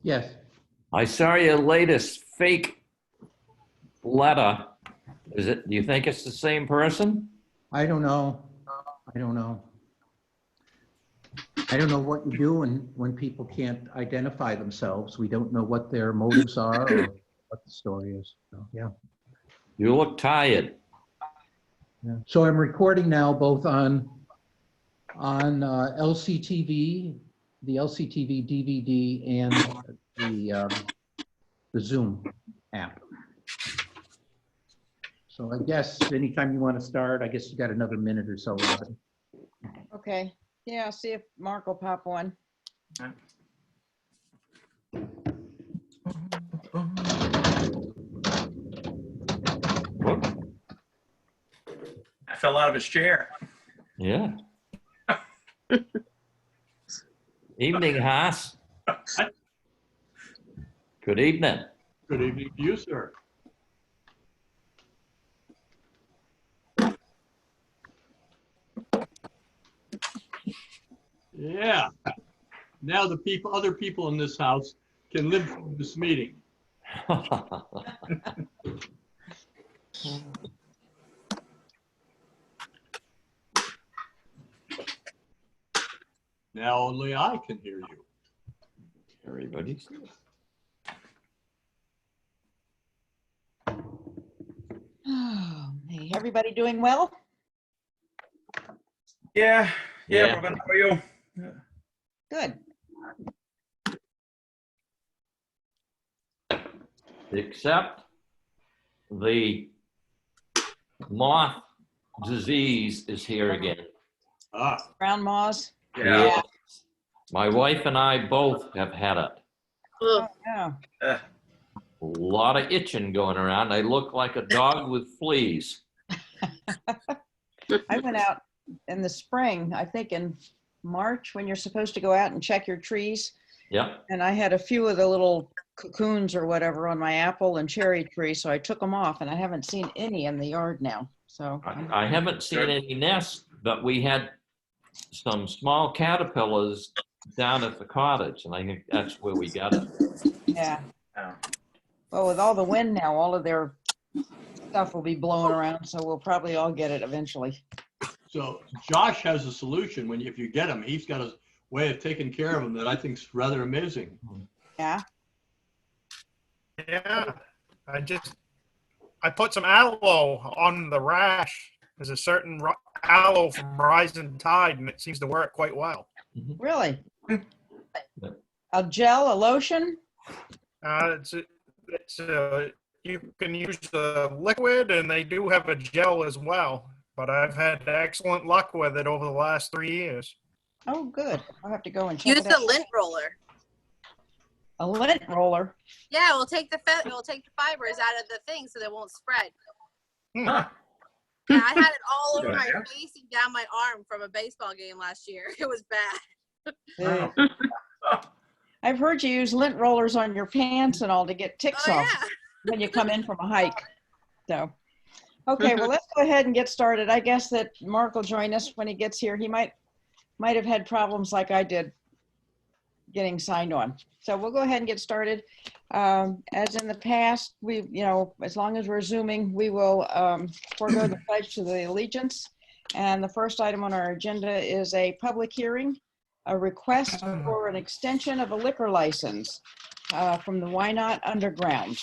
Yes. I saw your latest fake letter. Do you think it's the same person? I don't know. I don't know. I don't know what you do when people can't identify themselves. We don't know what their motives are or what the story is. So, yeah. You look tired. Yeah. So I'm recording now both on LCTV, the LCTV DVD, and the Zoom app. So I guess anytime you want to start, I guess you got another minute or so, Robin. Okay. Yeah, I'll see if Mark will pop one. I fell out of his chair. Yeah. Evening, Haas. Good evening. Good evening to you, sir. Yeah. Now the other people in this house can live through this meeting. Now only I can hear you. Everybody's. Oh, hey, everybody doing well? Yeah, Yeah. Robin, how are you? Good. Except the moth disease is here again. Ah, Brown moths. Yeah. My wife and I both have had it. Oh, yeah. A lot of itching going around. I look like a dog with fleas. I went out in the spring, I think in March, when you're supposed to go out and check your trees. Yep. And I had a few of the little cocoons or whatever on my apple and cherry tree. So I took them off and I haven't seen any in the yard now. So I haven't seen any nests, but we had some small caterpillars down at the cottage, and I think that's where we got it. yeah. Well, with all the wind now, all of their stuff will be blowing around. So we'll probably all get it eventually. so Josh has a solution. If you get him, he's got a way of taking care of them that I think is rather amazing. Yeah. Yeah, I put some aloe on the rash. There's a certain aloe from Rising Tide, and it seems to work quite well. Really? A gel, a lotion? You can use the liquid, and they do have a gel as well. But I've had excellent luck with it over the last 3 years. Oh, good. I'll have to go and check Use it out. the lint roller. A lint roller? Yeah, we'll take the fibers out of the thing so they won't spread. Huh. Yeah, I had it all over my face and down my arm from a baseball game last year. It was bad. I've heard you use lint rollers on your pants and all to get ticks off when you come in from a hike. So, okay, well, let's go ahead and get started. I guess that Mark will join us when he gets here. He might have had problems like I did getting signed on. So we'll go ahead and get started. As in the past, as long as we're Zooming, we will forego the pledge to the allegiance. And the first item on our agenda is a public hearing, a request for an extension of a liquor license from the Why Not Underground.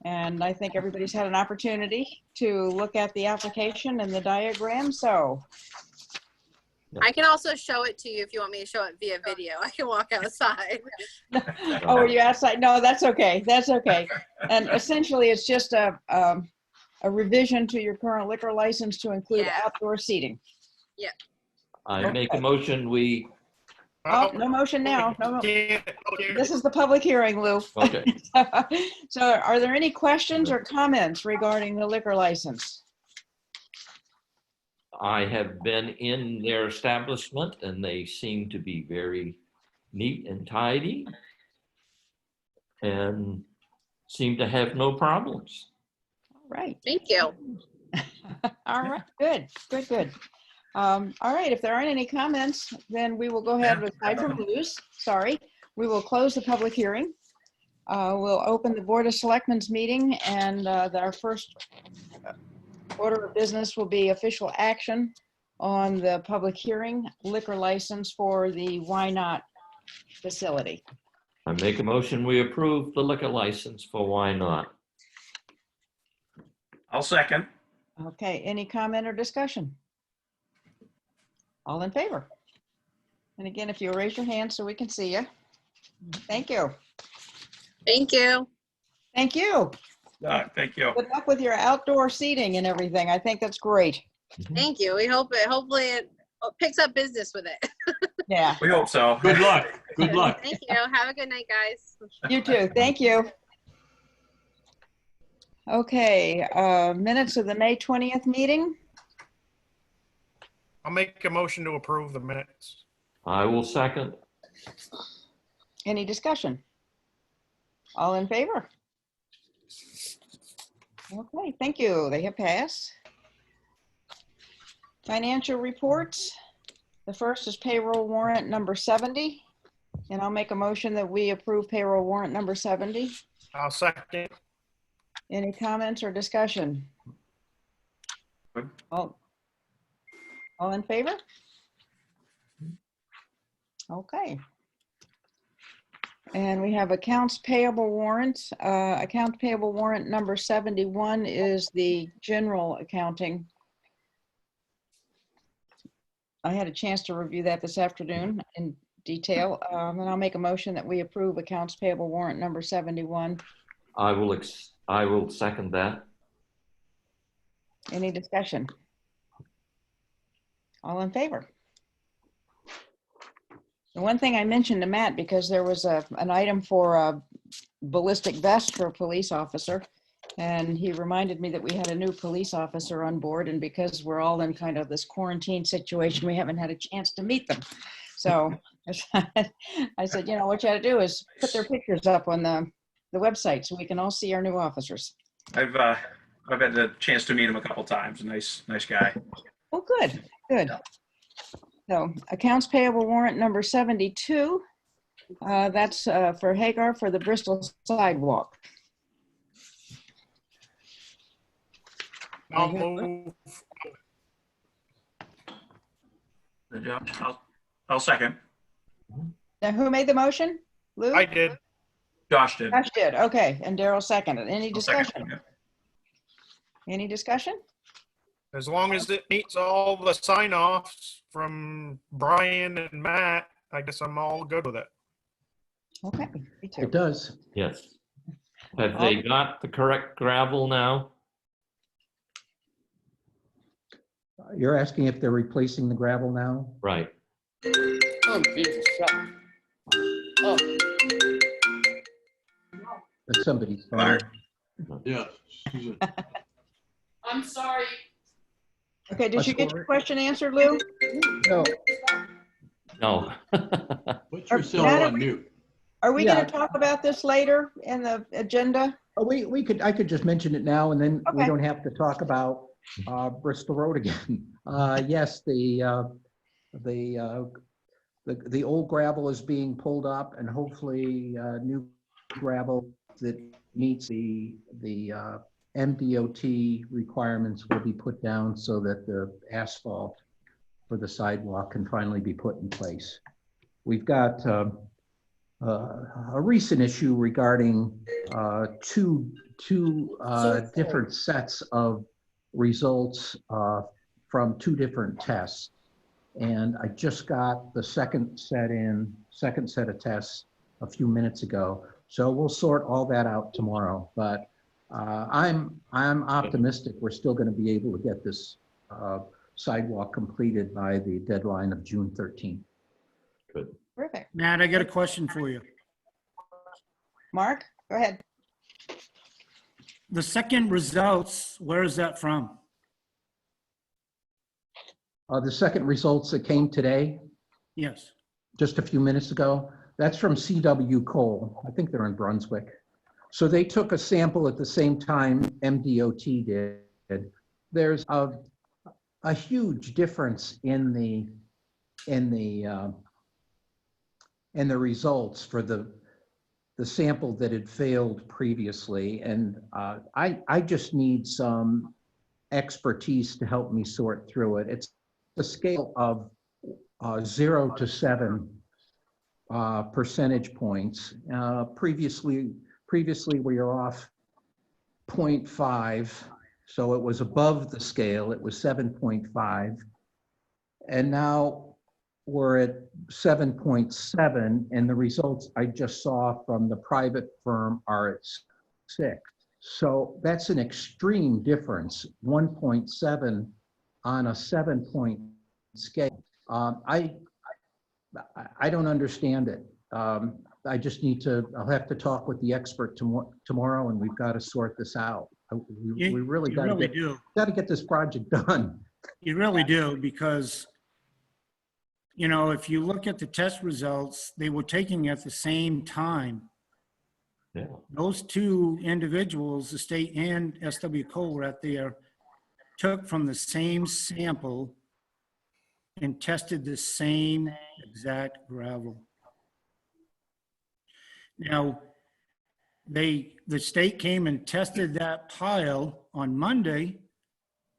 And I think everybody's had an opportunity to look at the application and the diagram. So I can also show it to you if you want me to show it via video. I can walk outside. Oh, are you outside? No, that's okay. That's okay. And essentially, it's just a revision to your current liquor license to include outdoor seating. Yeah. I make a motion, we. Oh, no motion now. No. This is the public hearing, Lou. Okay. So are there any questions or comments regarding the liquor license? I have been in their establishment and they seem to be very neat and tidy and seem to have no problems. All right. Thank you. All right. Good. All right. If there aren't any comments, then we will go ahead with aside from Lou's. Sorry. we will close the public hearing. We'll open the Board of Selectmen's meeting, and our first order of business will be official action on the public hearing liquor license for the Why Not facility. I make a motion, we approve the liquor license for Why Not. I'll second. Okay, any comment or discussion? All in favor? And again, if you'll raise your hand so we can see you. Thank you. Thank you. Thank you. Thank you. Good luck with your outdoor seating and everything. I think that's great. Thank you. We hope it, hopefully it picks up business with it. Yeah, We hope so. Good luck. Good luck. Thank you. Have a good night, guys. you too. Thank you. Okay, minutes of the May 20th meeting. I'll make a motion to approve the minutes. I will second. Any discussion? All in favor? Okay, thank you. They have passed. Financial reports. The first is payroll warrant number 70. And I'll make a motion that we approve payroll warrant number 70. I'll second. Any comments or discussion? Good. All in favor? Okay. And we have accounts payable warrants. Accounts payable warrant number 71 is the general accounting. I had a chance to review that this afternoon in detail, and I'll make a motion that we approve accounts payable warrant number 71. I will second that. Any discussion? All in favor? The one thing I mentioned to Matt, because there was an item for a ballistic vest for a police officer, and he reminded me that we had a new police officer on board, and because we're all in kind of this quarantine situation, we haven't had a chance to meet them. So I said, you know, what you ought to do is put their pictures up on the website so we can all see our new officers. I've had the chance to meet him a couple times. Nice guy. Oh, good, good. So accounts payable warrant number 72, that's for Hagar for the Bristol sidewalk. I'll move. Good job. I'll second. Now, who made the motion? Lou? I did. Josh did. Josh did, okay, and Daryl seconded. Any I'll second. discussion? Okay. Any discussion? As long as it meets all the sign-offs from Brian and Matt, I guess I'm all good with it. Okay, me too. It does. Yes. Have they got the correct gravel now? You're asking if they're replacing the gravel now? Right. Oh, Jesus. Shut. Oh, That's somebody's phone. Mark. Yeah. Susan. I'm sorry. Okay, did Let's you get go your right- question answered, Lou? No, No. Put yourself Matt, on mute. Are we Yeah. gonna talk about this later in the agenda? oh, I could just mention it now and then we Okay. don't have to talk about Bristol Road again. Yes, the old gravel is being pulled up and hopefully new gravel that meets the MDOT requirements will be put down so that the asphalt for the sidewalk can finally be put in place. We've got a recent issue regarding two different sets of results from two different tests. And I just got the second set of tests a few minutes ago. So we'll sort all that out tomorrow. But I'm optimistic we're still going to be able to get this sidewalk completed by the deadline of June 13th. Good. Perfect. Matt, I got a question for you. Mark, go ahead. The second results, where is that from? The second results that came today, Yes. just a few minutes ago, that's from CW Coal. I think they're in Brunswick. So they took a sample at the same time MDOT did. There's a huge difference in the and the results for the sample that had failed previously. And I just need some expertise to help me sort through it. It's a scale of 0 to 7 percentage points. Previously we were off 0.5, so it was above the scale. It was 7.5, and now we're at 7.7, and the results I just saw from the private firm are at 6. So that's an extreme difference, 1.7 on a 7-point scale. I don't understand it. I just need to, I'll have to talk with the expert tomorrow, and we've got to sort this out. We really got to get this project done. You really do, because, you know, if you look at the test results, they were taking at the same time. Yeah. Those two individuals, the state and SW Cole were at there, took from the same sample and tested the same exact gravel. Now, the state came and tested that pile on Monday,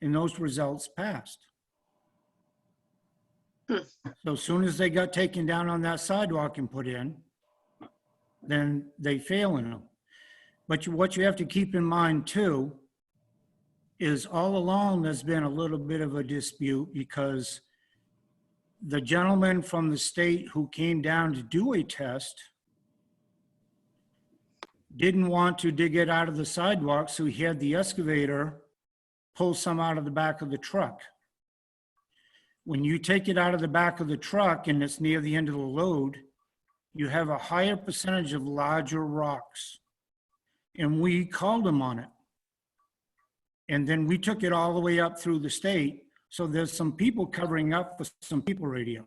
and those results passed. So as soon as they got taken down on that sidewalk and put in, then they fail in them. But what you have to keep in mind too is all along there's been a little bit of a dispute, because the gentleman from the state who came down to do a test didn't want to dig it out of the sidewalk, so he had the excavator pull some out of the back of the truck. When you take it out of the back of the truck and it's near the end of the load, you have a higher percentage of larger rocks. And we called him on it. And then we took it all the way up through the state. So there's some people covering up for some people radio.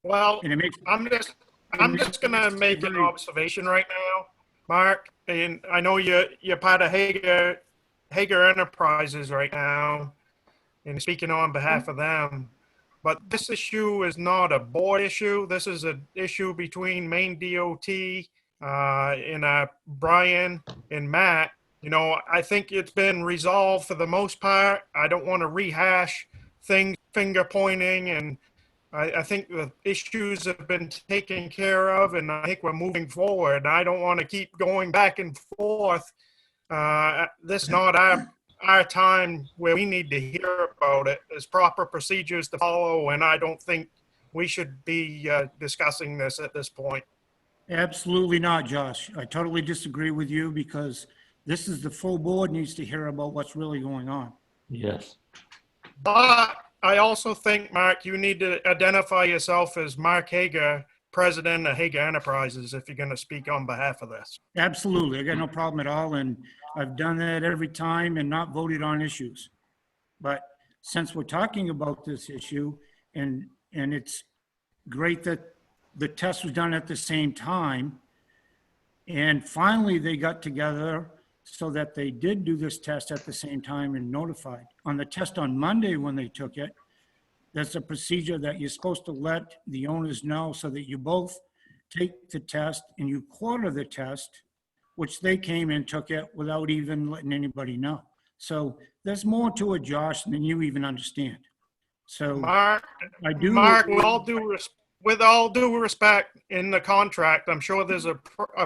Well, And it makes, I'm just gonna make an observation right now, Mark, and I know you're part of Hager Enterprises right now, and speaking on behalf of them. But this issue is not a board issue. This is an issue between Maine DOT and Brian and Matt. You know, I think it's been resolved for the most part. I don't want to rehash things, finger pointing, and I think the issues have been taken care of, and I think we're moving forward. I don't want to keep going back and forth. This is not our time where we need to hear about it. There's proper procedures to follow, and I don't think we should be discussing this at this point. absolutely not, Josh. I totally disagree with you, because this is the full board needs to hear about what's really going on. Yes. But I also think, Mark, you need to identify yourself as Mark Hager, president of Hager Enterprises, if you're going to speak on behalf of this. Absolutely. I got no problem at all. And I've done that every time and not voted on issues. But since we're talking about this issue, and it's great that the test was done at the same time, and finally they got together so that they did do this test at the same time and notified. On the test on Monday when they took it, there's a procedure that you're supposed to let the owners know, so that you both take the test and you quarter the test, which they came and took it without even letting anybody know. So there's more to it, Josh, than you even understand. So Mark, I do. Mark, with all due respect, in the contract, I'm sure there's a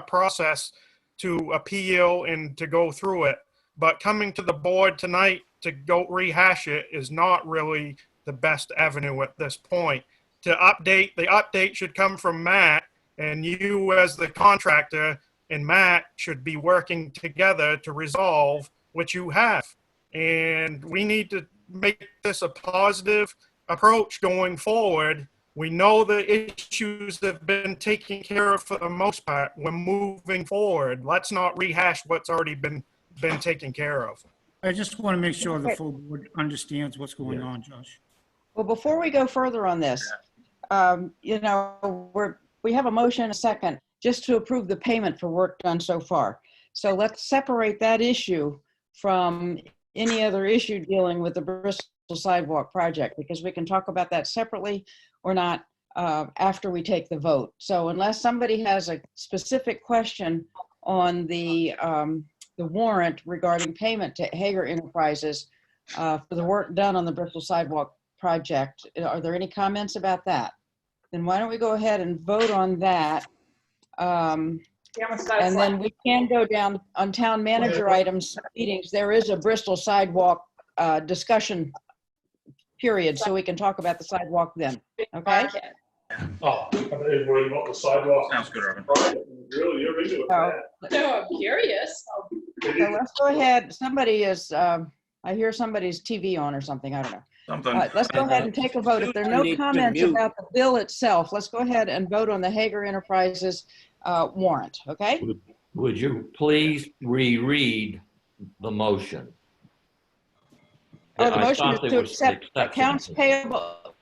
process to appeal and to go through it. But coming to the board tonight to go rehash it is not really the best avenue at this point. The update should come from Matt, and you as the contractor and Matt should be working together to resolve what you have. And we need to make this a positive approach going forward. We know the issues have been taken care of for the most part. We're moving forward. Let's not rehash what's already been taken care of. I just want to make sure the full board understands what's going on, Josh. Well, before we go further on this, you know, we have a motion and a second just to approve the payment for work done so far. So let's separate that issue from any other issue dealing with the Bristol sidewalk project, because we can talk about that separately or not. after we take the vote. So unless somebody has a specific question on the warrant regarding payment to Hager Enterprises for the work done on the Bristol Sidewalk project, are there any comments about that? Then why don't we go ahead and vote on that? And then we can go down on town manager items meetings. There is a Bristol sidewalk discussion period, so we can talk about the sidewalk then. Okay? Oh, I didn't worry about the sidewalk. Sounds good, Robin. Really, you're into it. No, I'm curious. So let's go ahead. Somebody is, I hear somebody's TV on or something. I don't know. Something. Let's go ahead and take a vote. If there are no comments about the bill itself, let's go ahead and vote on the Hager Enterprises warrant, okay? Would you please reread the motion? Oh, the I motion thought is there to was an accept exception. accounts payable,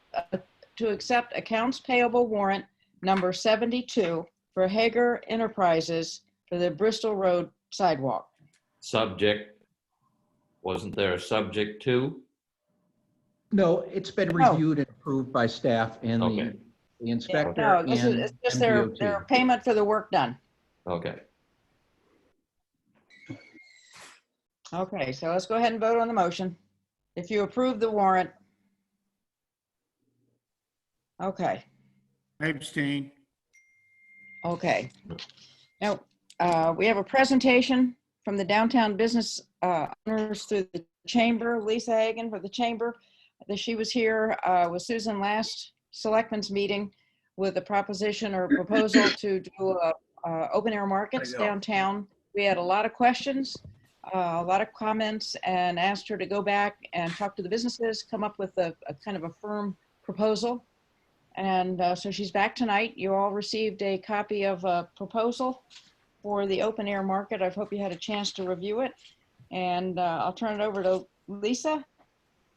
accounts payable warrant number 72 for Hager Enterprises for the Bristol Road sidewalk. Subject, wasn't there a subject to? No, it's been reviewed and approved by staff and Okay. the inspector No, this and is, it's just their MDOT. payment for the work done. Okay. Okay, so let's go ahead and vote on the motion. If you approve the warrant. Okay, I abstain. okay. Now, we have a presentation from the downtown business owners through the chamber. Lisa Hagan for the chamber. She was here with Susan last Selectmen's meeting with a proposition or proposal to do open air markets downtown. We had a lot of questions, a lot of comments, and asked her to go back and talk to the businesses, come up with a kind of a firm proposal. And so she's back tonight. You all received a copy of a proposal for the open air market. I hope you had a chance to review it. And I'll turn it over to Lisa.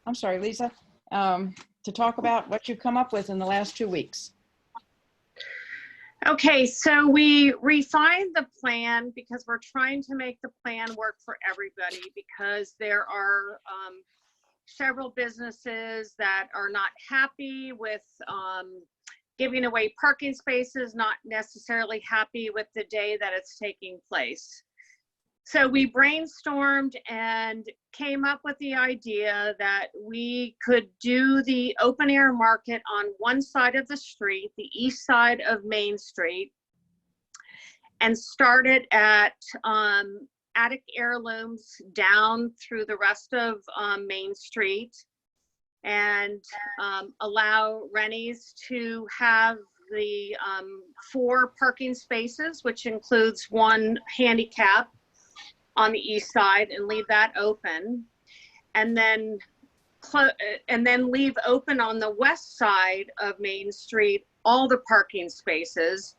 I'm sorry, Lisa, to talk about what you've come up with in the last 2 weeks. Okay, so we refined the plan because we're trying to make the plan work for everybody, because there are several businesses that are not happy with giving away parking spaces, not necessarily happy with the day that it's taking place. So we brainstormed and came up with the idea that we could do the open air market on one side of the street, the east side of Main Street, and start it at Attic Heirlooms down through the rest of Main Street, and allow Rennie's to have the 4 parking spaces, which includes 1 handicap on the east side, and leave that open, and then leave open on the west side of Main Street all the parking spaces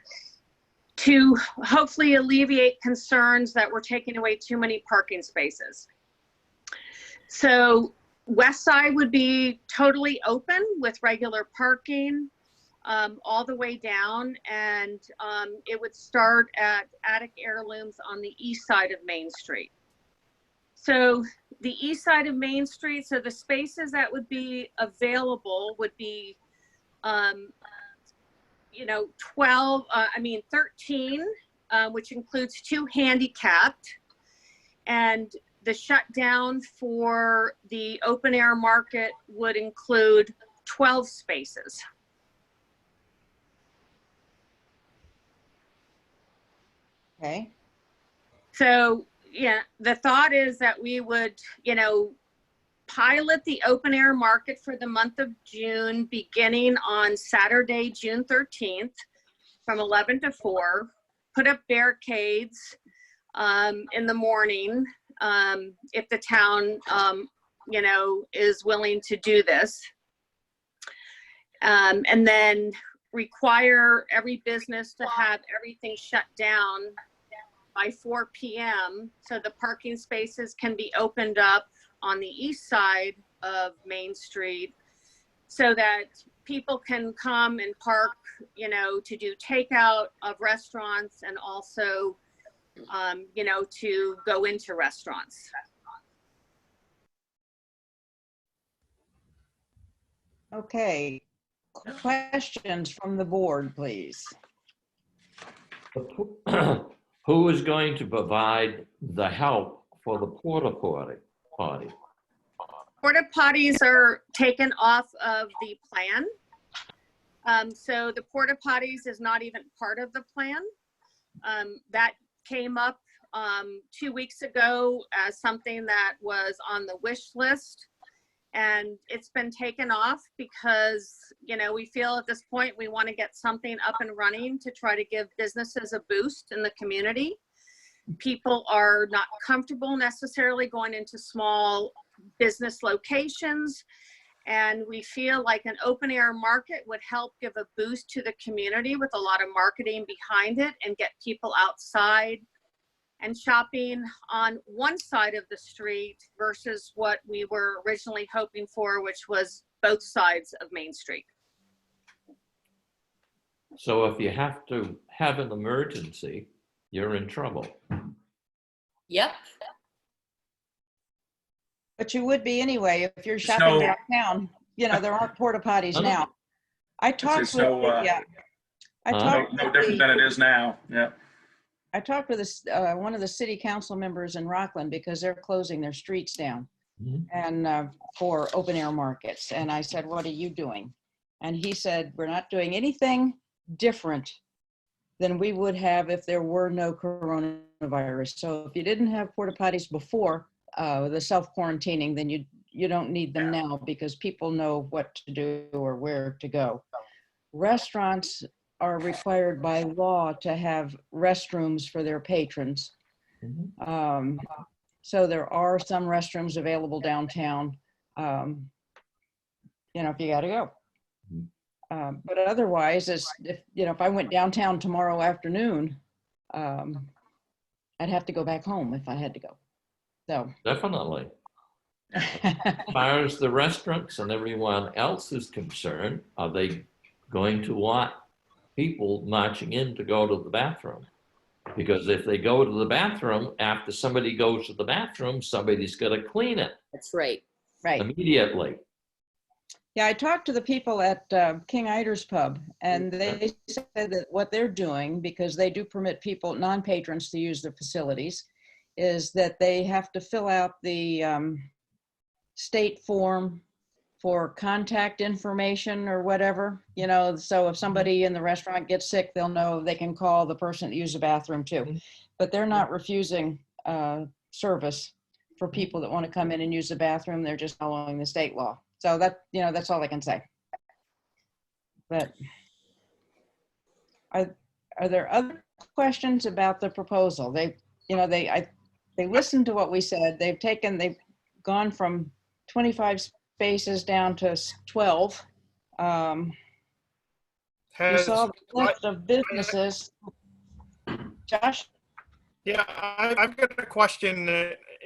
to hopefully alleviate concerns that we're taking away too many parking spaces. So west side would be totally open with regular parking all the way down, and it would start at Attic Heirlooms on the east side of Main Street. So the east side of Main Street, so the spaces that would be available would be 13, which includes 2 handicapped, and the shutdown for the open air market would include 12 spaces. Okay. So, yeah, the thought is that we would, pilot the open air market for the month of June, beginning on Saturday, June 13th, from 11 to 4, put up barricades in the morning if the town, is willing to do this. And then require every business to have everything shut down by 4 p.m. so the parking spaces can be opened up on the east side of Main Street, so that people can come and park, to do takeout of restaurants, and also, to go into restaurants. Okay. Questions from the board, please. Who is going to provide the help for the porta potty? Porta potties are taken off of the plan. So the porta potties is not even part of the plan. That came up 2 weeks ago as something that was on the wish list. And it's been taken off because, you know, we feel at this point we want to get something up and running to try to give businesses a boost in the community. People are not comfortable necessarily going into small business locations. And we feel like an open air market would help give a boost to the community with a lot of marketing behind it and get people outside and shopping on one side of the street versus what we were originally hoping for, which was both sides of Main Street. So if you have to have an emergency, you're in trouble. Yep. But you would be anyway if you're So- shopping downtown. You know, there aren't porta potties now. I talked with, so, yeah. I Huh? talked No with different the- than it is now. Yeah. I talked with this, one of the city council members in Rockland because they're closing their streets down Mhm. and for open air markets. And I said, what are you doing? And he said, we're not doing anything different than we would have if there were no coronavirus. So if you didn't have porta potties before the self-quarantining, then you don't need them now because people know what to do or where to go. Restaurants are required by law to have restrooms for their patrons. Mhm. So there are some restrooms available downtown, you know, if you gotta go. But otherwise, if I went downtown tomorrow afternoon, I'd have to go back home if I had to go. So. Definitely. As far as the restaurants and everyone else is concerned, are they going to want people marching in to go to the bathroom? Because if they go to the bathroom, after somebody goes to the bathroom, somebody's got to clean it That's right. Right. immediately. Yeah, I talked to the people at King Ider's Pub, and they said that what they're doing, because they do permit people, non-patrons, to use their facilities, is that they have to fill out the state form for contact information or whatever, you know, so if somebody in the restaurant gets sick, they'll know they can call the person that used the bathroom too. But they're not refusing service for people that want to come in and use the bathroom. They're just following the state law. So that, you know, that's all I can say. But are there other questions about the proposal? They listened to what we said. They've gone from 25 spaces down to 12. You saw the list of businesses. Josh? Yeah, I've got a question,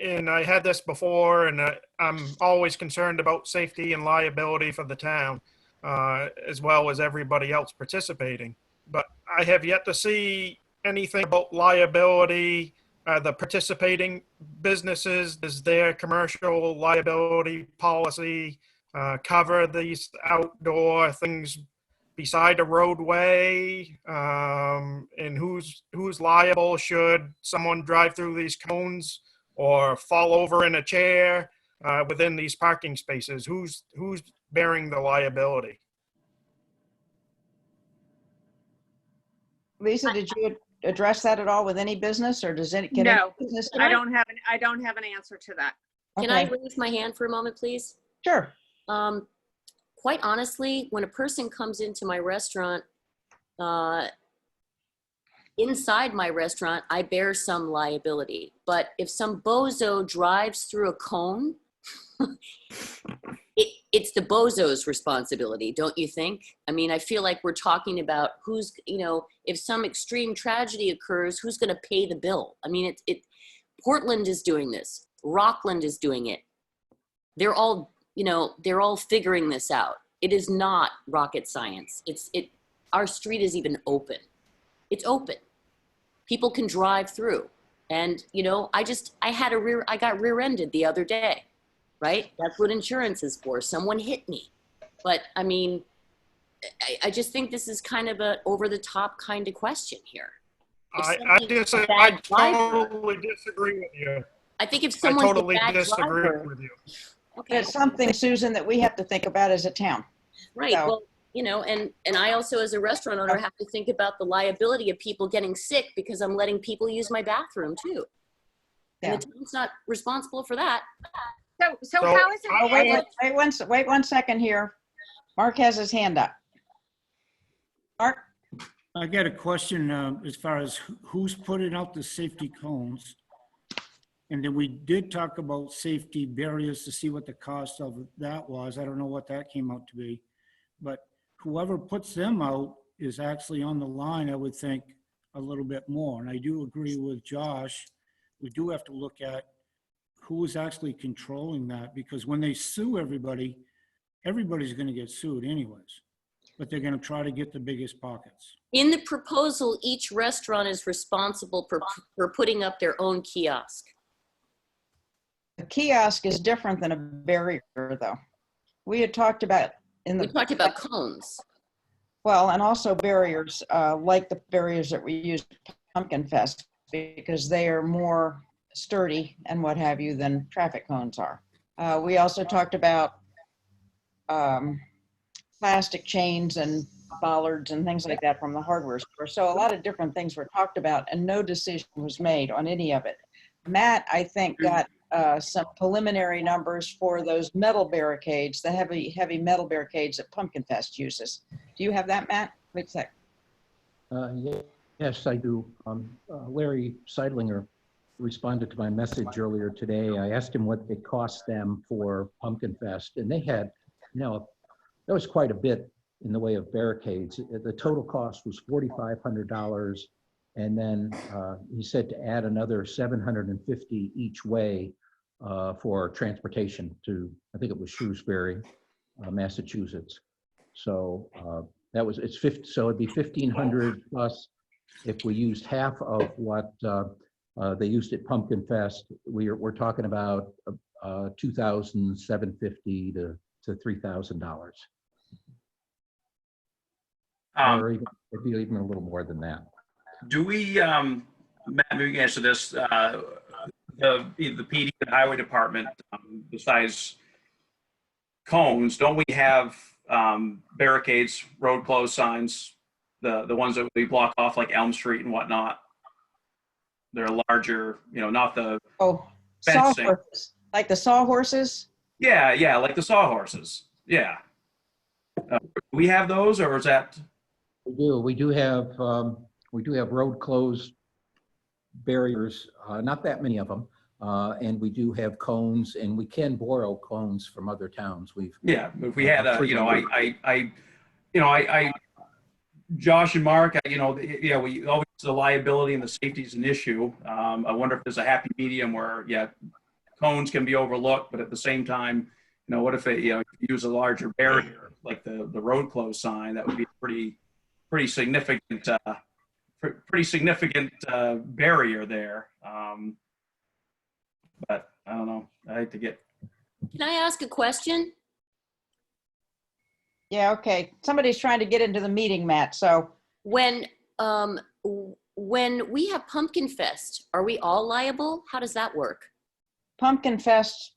and I had this before, and I'm always concerned about safety and liability for the town, as well as everybody else participating. But I have yet to see anything about liability. The participating businesses, does their commercial liability policy cover these outdoor things beside a roadway? And who's liable should someone drive through these cones or fall over in a chair within these parking spaces? Who's bearing the liability? Lisa, did you address that at all with any business, or does any? No, business? I don't have an answer to that. Can I Okay. raise my hand for a moment, please? Sure. Quite honestly, when a person comes into my restaurant, inside my restaurant, I bear some liability. But if some bozo drives through a cone, it's the bozo's responsibility, don't you think? I mean, I feel like we're talking about who's, you know, if some extreme tragedy occurs, who's going to pay the bill? I mean, Portland is doing this. Rockland is doing it. They're all, you know, they're all figuring this out. It is not rocket science. Our street is even open. It's open. People can drive through. And, you know, I got rear-ended the other day. Right? That's what insurance is for. Someone hit me. But I mean, I just think this is kind of a over the top kind of question here. If I somebody's a bad driver- totally disagree with you. I think if I someone's totally a bad disagree driver, with you. okay, It's something, Susan, that we have to think about as a town. right. So- Well, you know, and I also, as a restaurant owner, have to think about the liability of people getting sick because I'm letting people use my bathroom too. And Yeah. the town's not responsible for that. So how is it? Oh, wait one second here. Mark has his hand up. Mark? I got a question as far as who's putting out the safety cones. And then we did talk about safety barriers to see what the cost of that was. I don't know what that came out to be. But whoever puts them out is actually on the line, I would think, a little bit more. And I do agree with Josh. We do have to look at who is actually controlling that, because when they sue everybody, everybody's going to get sued anyways. But they're going to try to get the biggest pockets. In the proposal, each restaurant is responsible for putting up their own kiosk. A kiosk is different than a barrier, though. We had talked about We talked about cones. well, and also barriers, like the barriers that we use at Pumpkin Fest, because they are more sturdy and what have you than traffic cones are. We also talked about plastic chains and bollards and things like that from the hardware store. So a lot of different things were talked about and no decision was made on any of it. Matt, I think, got some preliminary numbers for those metal barricades, the heavy metal barricades that Pumpkin Fest uses. Do you have that, Matt? Wait a sec. Yes, I do. Larry Seidlinger responded to my message earlier today. I asked him what it cost them for Pumpkin Fest, and they had, that was quite a bit in the way of barricades. The total cost was $4,500. And then he said to add another $750 each way for transportation to, I think it was Shrewsbury, Massachusetts. So so it'd be 1,500 plus. If we used half of what they used at Pumpkin Fest, we're talking about $2,750 to $3,000. Or even a little more than that. Do we, Matt, maybe you can answer this. The PD and Highway Department, besides cones, don't we have barricades, road closed signs, the ones that we block off like Elm Street and whatnot? They're larger, not the fencing. Sawhorses, like the sawhorses? Yeah, like the sawhorses. Yeah. Do we have those, or is that? We do. We do have road closed barriers, not that many of them, and we do have cones, and we can borrow cones from other towns. If we had Josh and Mark, we always, the liability and the safety is an issue. I wonder if there's a happy medium where, cones can be overlooked, but at the same time, what if you use a larger barrier like the road closed sign? That would be pretty significant barrier there. But I don't know. I hate to get. Can I ask a question? Yeah, okay. Somebody's trying to get into the meeting, Matt, so. When we have Pumpkin Fest, are we all liable? How does that work? Pumpkin Fest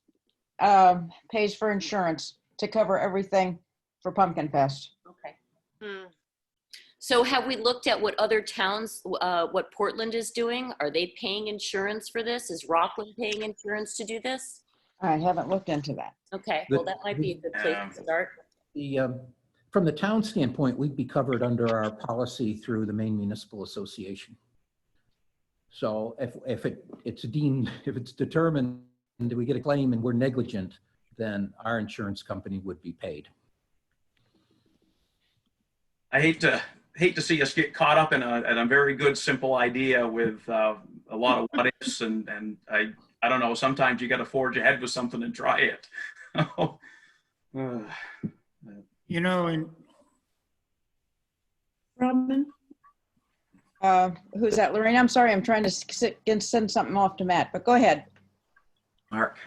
pays for insurance to cover everything for Pumpkin Fest. Okay. Hmm. So have we looked at what other towns, what Portland is doing? Are they paying insurance for this? Is Rockland paying insurance to do this? I haven't looked into that. Okay, well, that might be a good place to start. From the town standpoint, we'd be covered under our policy through the Maine Municipal Association. So if it's determined that we get a claim and we're negligent, then our insurance company would be paid. I hate to see us get caught up in a very good, simple idea with a lot of what ifs, and I don't know. Sometimes you got to forge ahead with something and try it. And Robin? Who's that, Lorraine? I'm sorry, I'm trying to send something off to Matt, but go ahead. Mark.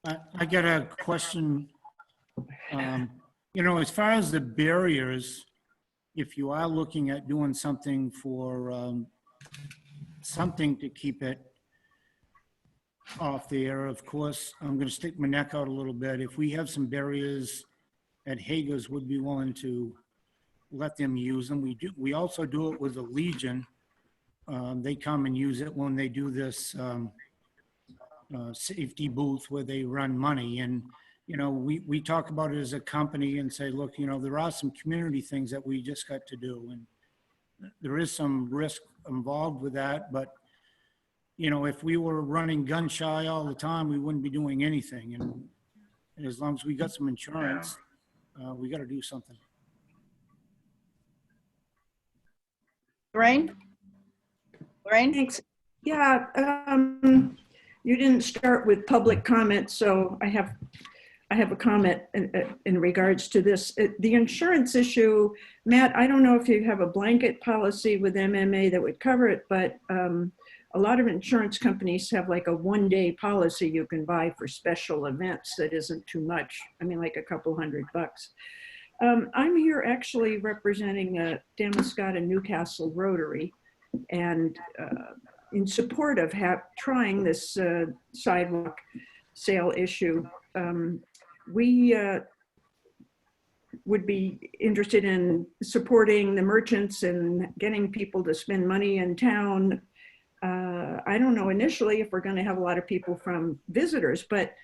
I got a question. You know, as far as the barriers, if you are looking at doing something for, something to keep it off the air, of course, I'm gonna stick my neck out a little bit. If we have some barriers at Hager's, would be willing to let them use them. We also do it with the Legion. They come and use it when they do this safety booth where they run money. And, you know, we talk about it as a company and say, look, you know, there are some community things that we just got to do. And there is some risk involved with that, but you know, if we were running gun shy all the time, we wouldn't be doing anything. And as long as we got some insurance, we got to do something. Lorraine? Lorraine? Thanks. Yeah, you didn't start with public comment, so I have a comment in regards to this. The insurance issue, Matt, I don't know if you have a blanket policy with MMA that would cover it, but a lot of insurance companies have like a one-day policy you can buy for special events that isn't too much. I mean, like a couple $100. I'm here actually representing Damascott and Newcastle Rotary, and in support of trying this sidewalk sale issue. We would be interested in supporting the merchants and getting people to spend money in town. I don't know initially if we're going to have a lot of people from visitors, but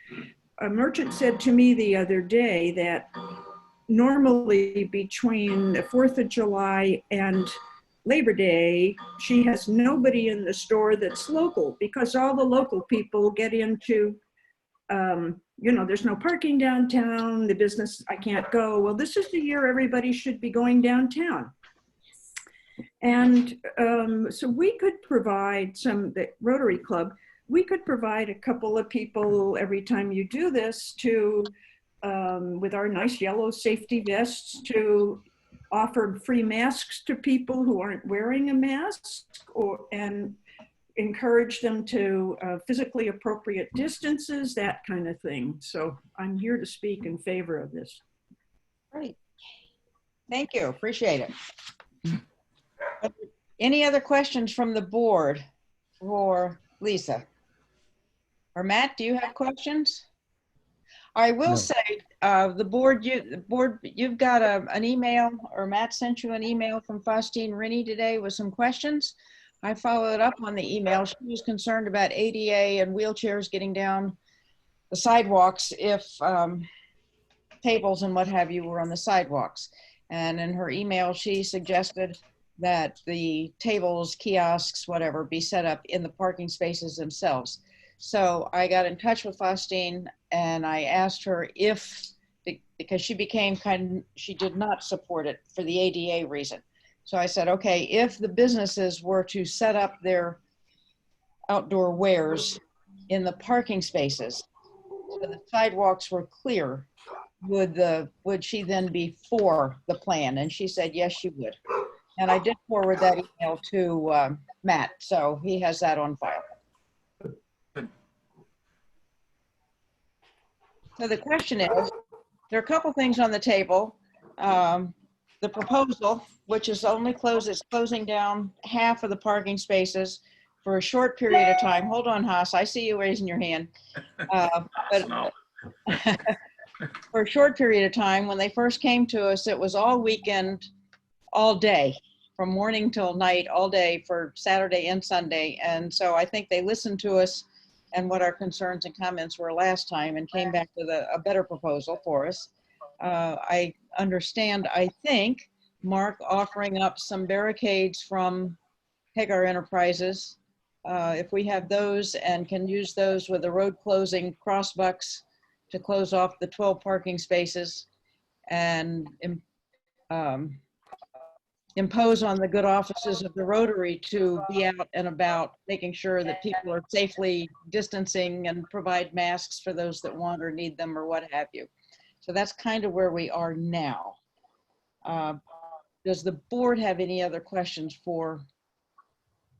a merchant said to me the other day that normally between the 4th of July and Labor Day, she has nobody in the store that's local because all the local people get into, you know, there's no parking downtown, the business, I can't go. Well, this is the year everybody should be going downtown. And so we could provide the Rotary Club, we could provide a couple of people every time you do this to, with our nice yellow safety vests, to offer free masks to people who aren't wearing a mask, and encourage them to physically appropriate distances, that kind of thing. So I'm here to speak in favor of this. Great. Thank you. Appreciate it. Any other questions from the board for Lisa? Or Matt, do you have questions? I will say, the board, you've got an email, or Matt sent you an email from Faustine Rennie today with some questions. I followed up on the email. She was concerned about ADA and wheelchairs getting down the sidewalks if tables and what have you were on the sidewalks. And in her email, she suggested that the tables, kiosks, whatever, be set up in the parking spaces themselves. So I got in touch with Faustine and I asked her if, because she did not support it for the ADA reason. So I said, okay, if the businesses were to set up their outdoor wares in the parking spaces, so the sidewalks were clear, would she then be for the plan? And she said, yes, she would. And I did forward that email to Matt, so he has that on file. So the question is, there are a couple things on the table. The proposal, which is only is closing down half of the parking spaces for a short period of time. Hold on, Haas, I see you raising your hand. But for a short period of time, when they first came to us, it was all weekend, all day, from morning till night, all day for Saturday and Sunday. And so I think they listened to us and what our concerns and comments were last time and came back with a better proposal for us. I understand, I think, Mark offering up some barricades from Hagar Enterprises. If we have those and can use those with the road closing crossbucks to close off the 12 parking spaces and impose on the good offices of the Rotary to be out and about, making sure that people are safely distancing and provide masks for those that want or need them or what have you. So that's kind of where we are now. Does the board have any other questions for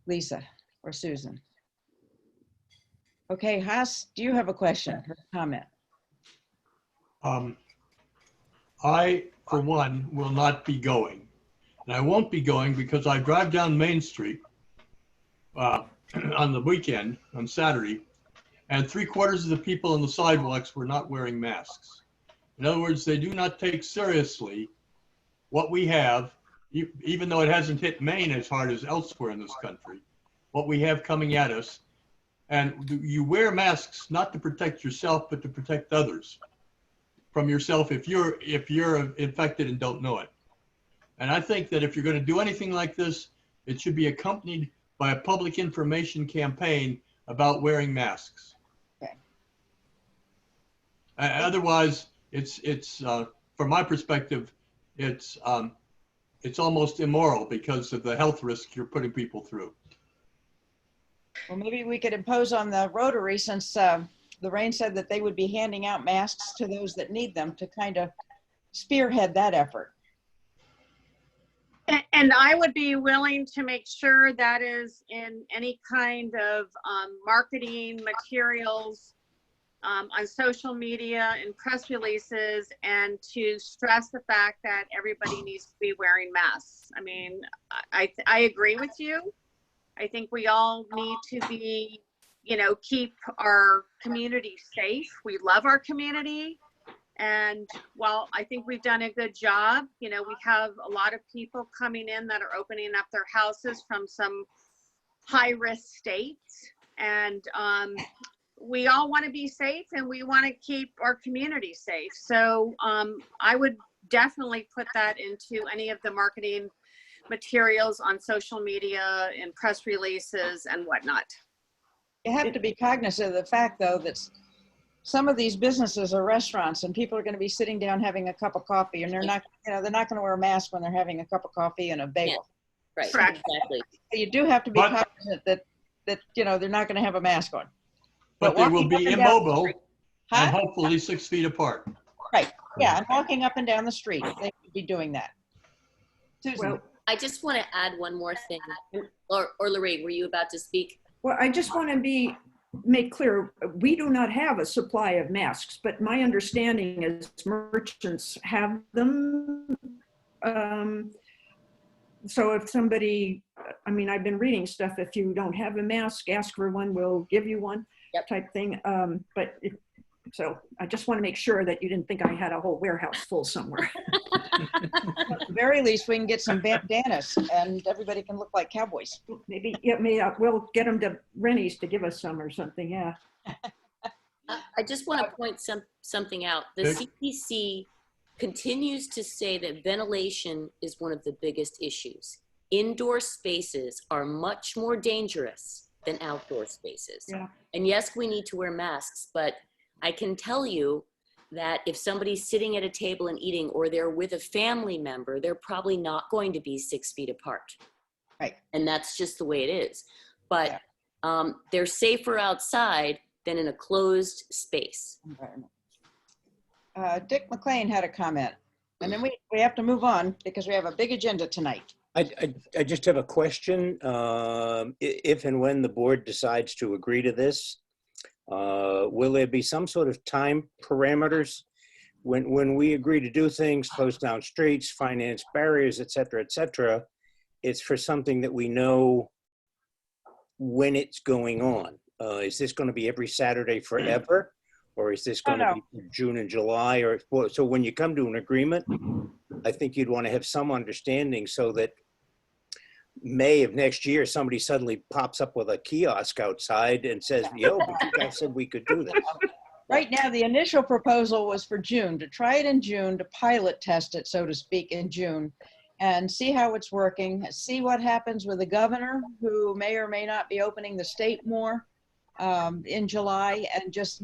Lisa or Susan? Okay, Haas, do you have a question or comment? I, for one, will not be going. And I won't be going because I drive down Main Street on the weekend, on Saturday, and 3/4 of the people on the sidewalks were not wearing masks. In other words, they do not take seriously what we have, even though it hasn't hit Maine as hard as elsewhere in this country, what we have coming at us. And you wear masks not to protect yourself, but to protect others from yourself if you're infected and don't know it. And I think that if you're going to do anything like this, it should be accompanied by a public information campaign about wearing masks. Okay. Otherwise, it's from my perspective, it's almost immoral because of the health risk you're putting people through. Well, maybe we could impose on the Rotary, since Lorraine said that they would be handing out masks to those that need them, to kind of spearhead that effort. And I would be willing to make sure that is in any kind of marketing materials on social media and press releases, and to stress the fact that everybody needs to be wearing masks. I mean, I agree with you. I think we all need to be, keep our community safe. We love our community. And while I think we've done a good job, we have a lot of people coming in that are opening up their houses from some high-risk states. And we all want to be safe, and we want to keep our community safe. So I would definitely put that into any of the marketing materials on social media and press releases and whatnot. You have to be cognizant of the fact, though, that some of these businesses are restaurants, and people are going to be sitting down having a cup of coffee, and they're not going to wear a mask when they're having a cup of coffee and a bagel. Yeah. Right. Correct. Exactly. So you do have to be But- cognizant that they're not going to have a mask on. But they will walking be up and down the immobile street- and Huh? hopefully 6 feet apart. Right. Yeah, and walking up and down the street, they should be doing that. Susan. Well, I just want to add one more thing. Or Lorraine, were you about to speak? well, I just want to make clear, we do not have a supply of masks, but my understanding is merchants have them. So if somebody, I've been reading stuff, if you don't have a mask, ask for one, we'll give you one. Yep. Type thing. So I just want to make sure that you didn't think I had a whole warehouse full somewhere. At the very least, we can get some bandanas, and everybody can look like cowboys. Maybe we'll get them to Rennie's to give us some or something. Yeah. I just want to point something out. The CDC continues to say that ventilation is one of the biggest issues. Indoor spaces are much more dangerous than outdoor spaces. Yeah. And yes, we need to wear masks, but I can tell you that if somebody's sitting at a table and eating, or they're with a family member, they're probably not going to be 6 feet apart. Right. And that's just the way it is. But they're safer outside than in a closed space. Environment. Dick McLean had a comment, and then we have to move on because we have a big agenda tonight. I just have a question. If and when the board decides to agree to this, will there be some sort of time parameters when we agree to do things, close down streets, finance barriers, et cetera, it's for something that we know when it's going on. Is this going to be every Saturday forever? Or is this going to be June and July? So when you come to an agreement, I think you'd want to have some understanding so that May of next year, somebody suddenly pops up with a kiosk outside and says, yo, but you guys said we could do this. Right now, the initial proposal was for June, to try it in June, to pilot test it, so to speak, in June, and see how it's working, see what happens with the governor, who may or may not be opening the state more in July, and just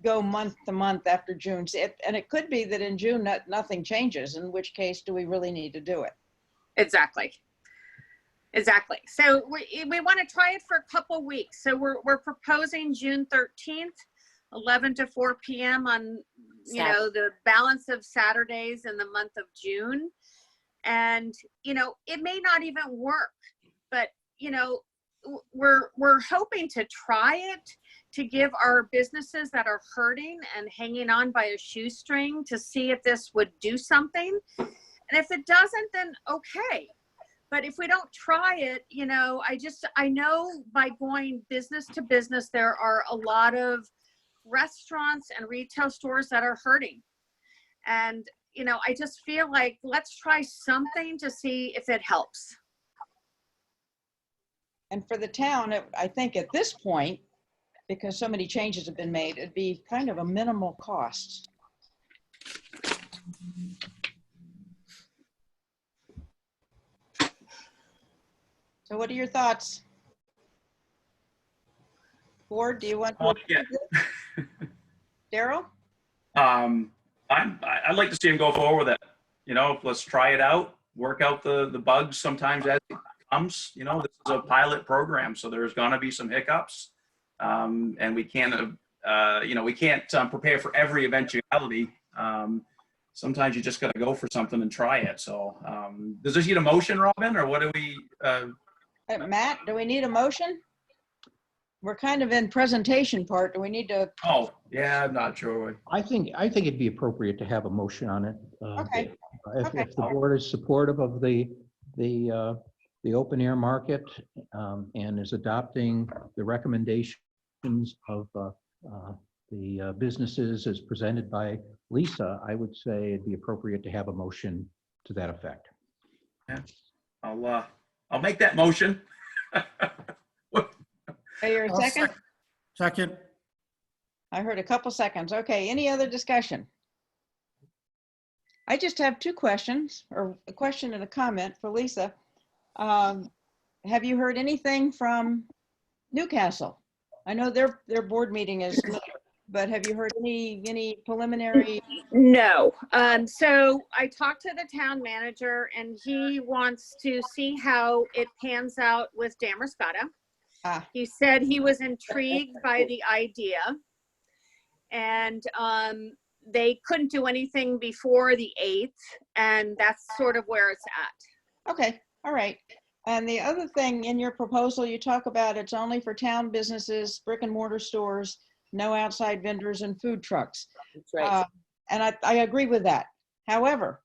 go month to month after June. And it could be that in June, nothing changes, in which case do we really need to do it? Exactly. So we want to try it for a couple weeks. So we're proposing June 13th, 11 to 4 p.m. on, the balance of Saturdays in the month of June. And, it may not even work, but, we're hoping to try it to give our businesses that are hurting and hanging on by a shoestring to see if this would do something. And if it doesn't, then okay. But if we don't try it, you know, I know by going business to business, there are a lot of restaurants and retail stores that are hurting. And, you know, I just feel like let's try something to see if it helps. And for the town, I think at this point, because so many changes have been made, it'd be kind of a minimal cost. So what are your thoughts? Board, do you want to? Yeah. Daryl? I'd like to see him go forward with it. You know, let's try it out, work out the bugs sometimes as it comes. You know, this is a pilot program, so there's going to be some hiccups. And we can't, you know, we can't prepare for every eventuality. Sometimes you just got to go for something and try it. So does this need a motion, Robin, or what do we? Matt, do we need a motion? We're kind of in presentation part. Do we need to? Oh, yeah, I'm not sure. I think it'd be appropriate to have a motion on it. Okay. If the board is supportive of the open air market and is adopting the recommendations of the businesses as presented by Lisa, I would say it'd be appropriate to have a motion to that effect. Yeah, I'll make that motion. Are you a second? Second. I heard a couple seconds. Okay, any other discussion? I just have two questions, or a question and a comment for Lisa. Have you heard anything from Newcastle? I know their board meeting is, but have you heard any preliminary? No. So I talked to the town manager and he wants to see how it pans out with Damascotta. He said he was intrigued by the idea and they couldn't do anything before the 8th, and that's sort of where it's at. Okay, all right. And the other thing in your proposal, you talk about it's only for town businesses, brick and mortar stores, no outside vendors and food trucks. That's right. And I agree with that. However,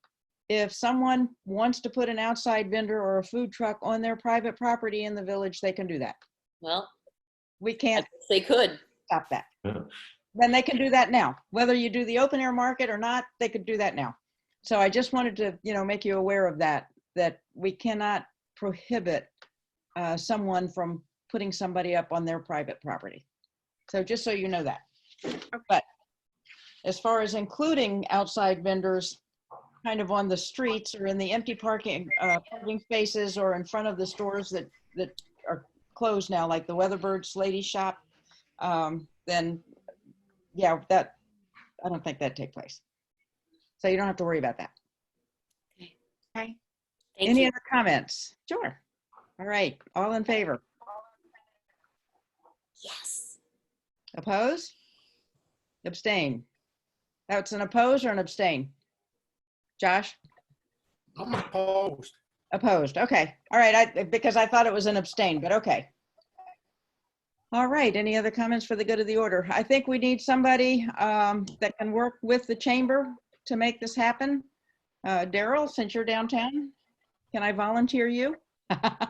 if someone wants to put an outside vendor or a food truck on their private property in the village, they can do that. Well, we can't. They could Stop that. Yeah. Then they can do that now. Whether you do the open air market or not, they could do that now. So I just wanted to, you know, make you aware of that we cannot prohibit someone from putting somebody up on their private property. So just so you know that. But as far as including outside vendors kind of on the streets or in the empty parking spaces or in front of the stores that are closed now, like the Weatherbird's Lady Shop, then yeah, that I don't think that'd take place. So you don't have to worry about that. Okay. Any other comments? Sure. All right, all in favor? Yes. Oppose? Abstain? That's an oppose or an abstain? Josh? I'm opposed. Opposed, okay. All right, because I thought it was an abstain, but okay. All right, any other comments for the good of the order? I think we need somebody that can work with the chamber to make this happen. Daryl, since you're downtown, can I volunteer you?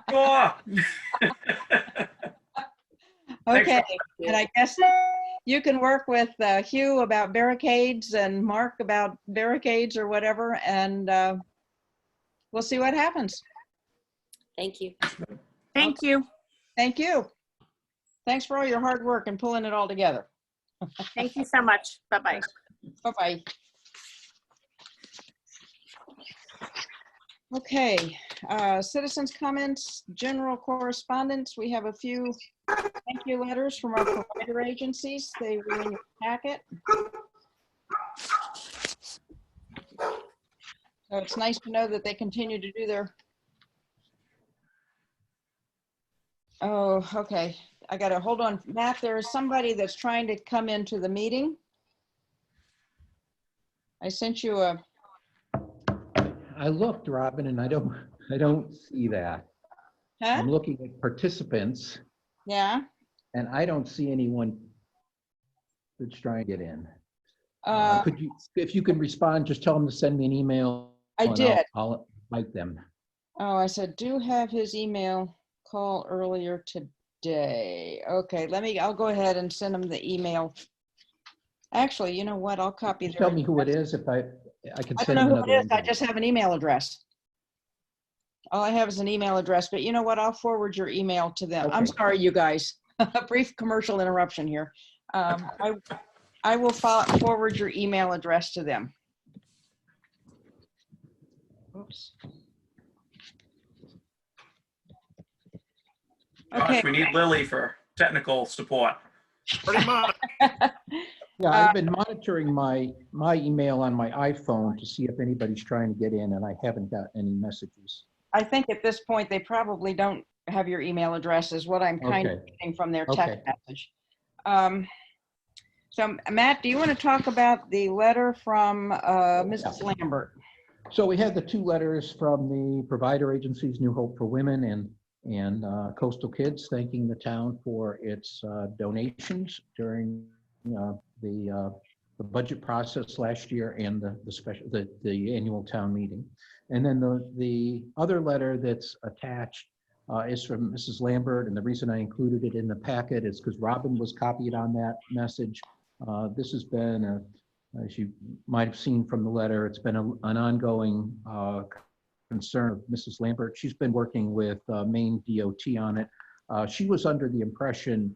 Sure. Okay, and I guess you can work with Hugh about barricades and Mark about barricades or whatever, and we'll see what happens. Thank you. Thank you. Thank you. Thanks for all your hard work and pulling it all together. Thank you so much. Bye-bye. Bye-bye. Okay, citizens' comments, general correspondence. We have a few thank you letters from our provider agencies. They were in your packet. So it's nice to know that they continue to do their. Oh, okay. I gotta hold on. Matt, there is somebody that's trying to come into the meeting. I sent you a. I looked, Robin, and I don't see that. I'm looking at participants, Yeah. and I don't see anyone that's trying to get in. Could you, if you can respond, just tell them to send me an email. I and did. I'll invite them. Oh, I said, do have his email call earlier today. Okay, I'll go ahead and send him the email. Actually, you know what? I'll copy Just their. tell me who it is if I can I send don't them know who another. it is. I just have an email address. All I have is an email address, but you know what? I'll forward your email to them. I'm Okay. sorry, you guys. A brief commercial interruption here. I will forward your email address to them. Oops. Okay. Gosh, we need Lily for technical support. Pretty much. Yeah, I've been monitoring my email on my iPhone to see if anybody's trying to get in, and I haven't got any messages. I think at this point, they probably don't have your email address is what I'm kind of getting from their text message. So Matt, do you want to talk about the letter from Mrs. Lambert? So we had the two letters from the provider agencies, New Hope for Women and Coastal Kids, thanking the town for its donations during the budget process last year and the annual town meeting. And then the other letter that's attached is from Mrs. Lambert, and the reason I included it in the packet is because Robin was copied on that message. This has been, as you might have seen from the letter, it's been an ongoing concern of Mrs. Lambert. She's been working with Maine DOT on it. She was under the impression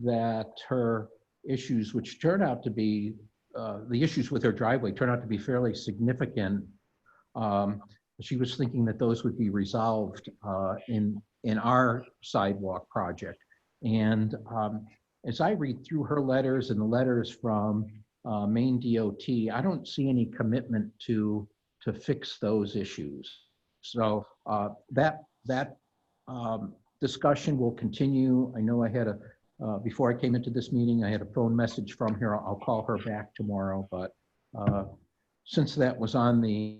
that her issues, which turned out to be, the issues with her driveway turned out to be fairly significant. She was thinking that those would be resolved in our sidewalk project. And as I read through her letters and the letters from Maine DOT, I don't see any commitment to fix those issues. So that discussion will continue. I know I had before I came into this meeting, I had a phone message from her. I'll call her back tomorrow, but since that was on the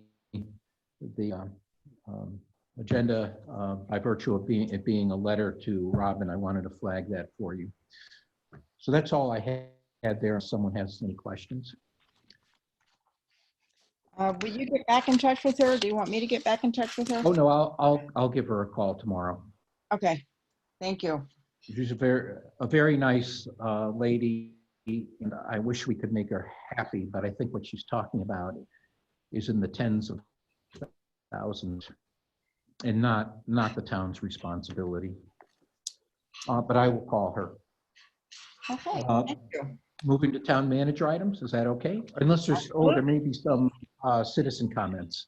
agenda by virtue of it being a letter to Robin, I wanted to flag that for you. So that's all I had there. If someone has any questions. Will you get back in touch with her? Do you want me to get back in touch with her? Oh no, I'll give her a call tomorrow. Okay, thank you. She's a very nice lady, and I wish we could make her happy, but I think what she's talking about is in the tens of thousands and not the town's responsibility. But I will call her. Okay, thank you. Moving to town manager items, is that okay? Unless there's, there may be some citizen comments.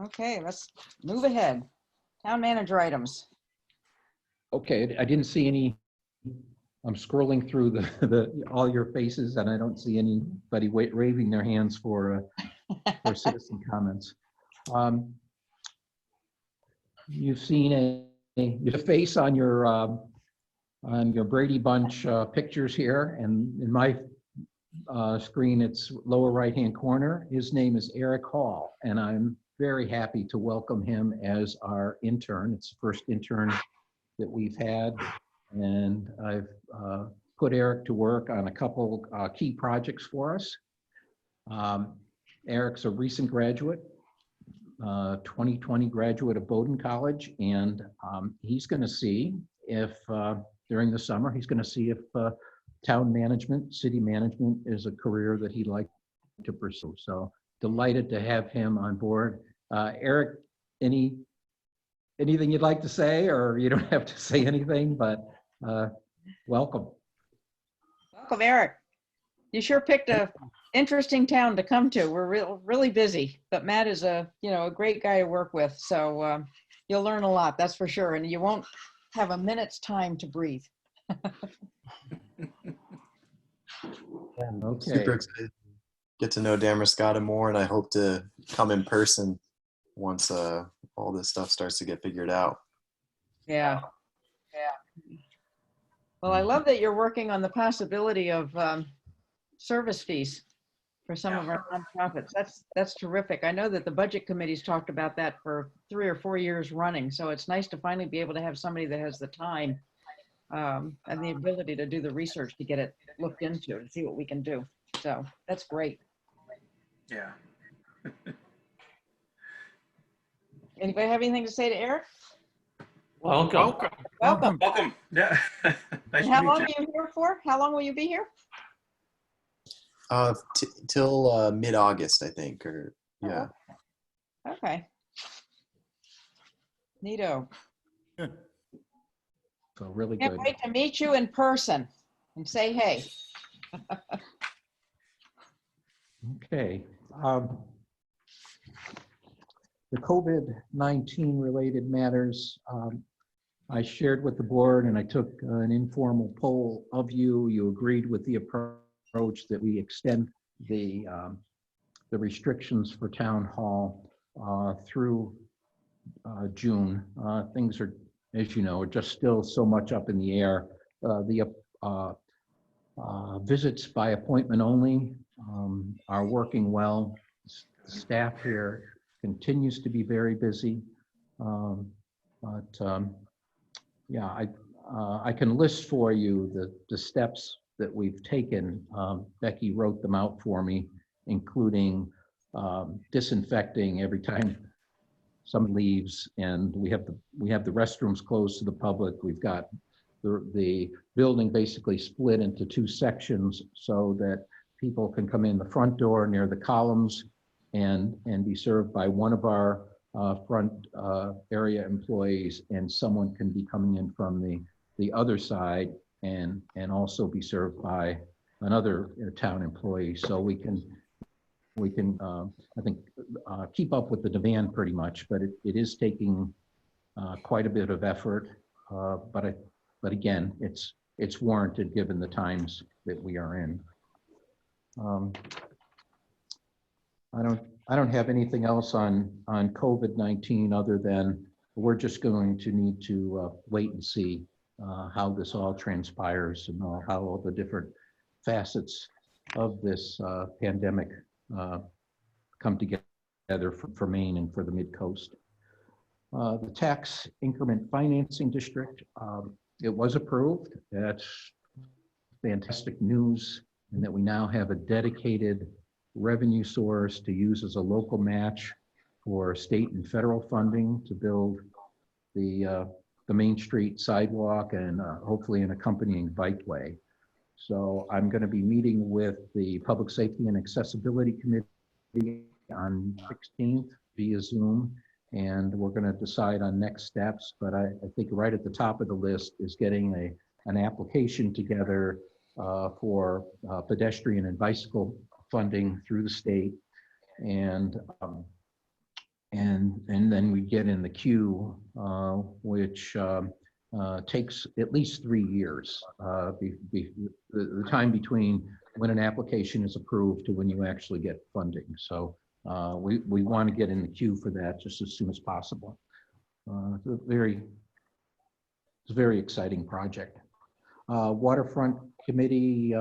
Okay, let's move ahead. Town manager items. Okay, I didn't see any. I'm scrolling through all your faces, and I don't see anybody waving their hands for citizen comments. You've seen a face on your Brady Bunch pictures here, and in my screen, it's lower right-hand corner. His name is Eric Hall, and I'm very happy to welcome him as our intern. It's the first intern that we've had, and I've put Eric to work on a couple key projects for us. Eric's a recent graduate, 2020 graduate of Bowdoin College, and he's going to see if during the summer, he's going to see if town management, city management is a career that he'd like to pursue. So delighted to have him on board. Eric, anything you'd like to say, or you don't have to say anything, but welcome. Welcome, Eric. You sure picked a interesting town to come to. We're really busy, but Matt is a great guy to work with. So you'll learn a lot, that's for sure. And you won't have a minute's time to breathe. Okay. Super excited to get to know Damascotta more, and I hope to come in person once all this stuff starts to get figured out. Yeah. Well, I love that you're working on the possibility of service fees for some of our nonprofits. That's terrific. I know that the budget committee's talked about that for 3 or 4 years running. So it's nice to finally be able to have somebody that has the time and the ability to do the research to get it looked into and see what we can do. So that's great. Yeah. Anybody have anything to say to Eric? Welcome. Welcome. Welcome. Yeah. Nice And to how meet long you. are you here for? How long will you be here? Till mid-August, I think, or yeah. Okay. Neato. Good. So really Can't good. wait to meet you in person and say hey. Okay. The COVID-19 related matters, I shared with the board and I took an informal poll of you. You agreed with the approach that we extend the restrictions for town hall through June. Things are, as you know, are just still so much up in the air. The visits by appointment only are working well. Staff here continues to be very busy. Yeah, I can list for you the steps that we've taken. Becky wrote them out for me, including disinfecting every time someone leaves, and we have the restrooms closed to the public. We've got the building basically split into 2 sections so that people can come in the front door near the columns and be served by one of our front area employees, and someone can be coming in from the other side and also be served by another town employee. So we can I think keep up with the demand pretty much, but it is taking quite a bit of effort. But again, it's warranted given the times that we are in. I don't have anything else on COVID-19 other than we're just going to need to wait and see how this all transpires and how all the different facets of this pandemic come together for Maine and for the Mid-Coast. The tax increment financing district, it was approved. That's fantastic news, and that we now have a dedicated revenue source to use as a local match for state and federal funding to build the Main Street sidewalk and hopefully an accompanying bikeway. So I'm going to be meeting with the Public Safety and Accessibility Committee on 16th via Zoom, and we're going to decide on next steps. But I think right at the top of the list is getting an application together for pedestrian and bicycle funding through the state, and then we get in the queue, which takes at least 3 years. The time between when an application is approved to when you actually get funding. So we want to get in the queue for that just as soon as possible. It's a very exciting project. Waterfront Committee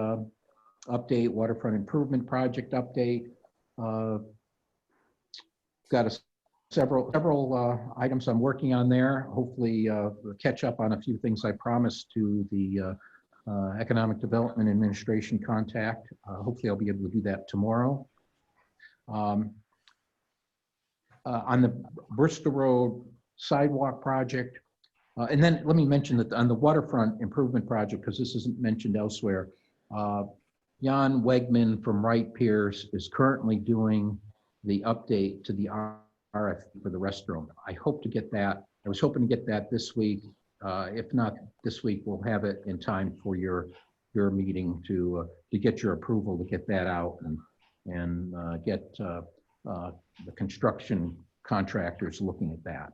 update, waterfront improvement project update. Got several items I'm working on there. Hopefully catch up on a few things I promised to the Economic Development Administration contact. Hopefully I'll be able to do that tomorrow. On the Bristol Road sidewalk project, and then let me mention that on the waterfront improvement project, because this isn't mentioned elsewhere, Jan Wegman from Wright Pierce is currently doing the update to the RFP for the restroom. I hope to get that. I was hoping to get that this week. If not this week, we'll have it in time for your meeting to get your approval to get that out and get the construction contractors looking at that.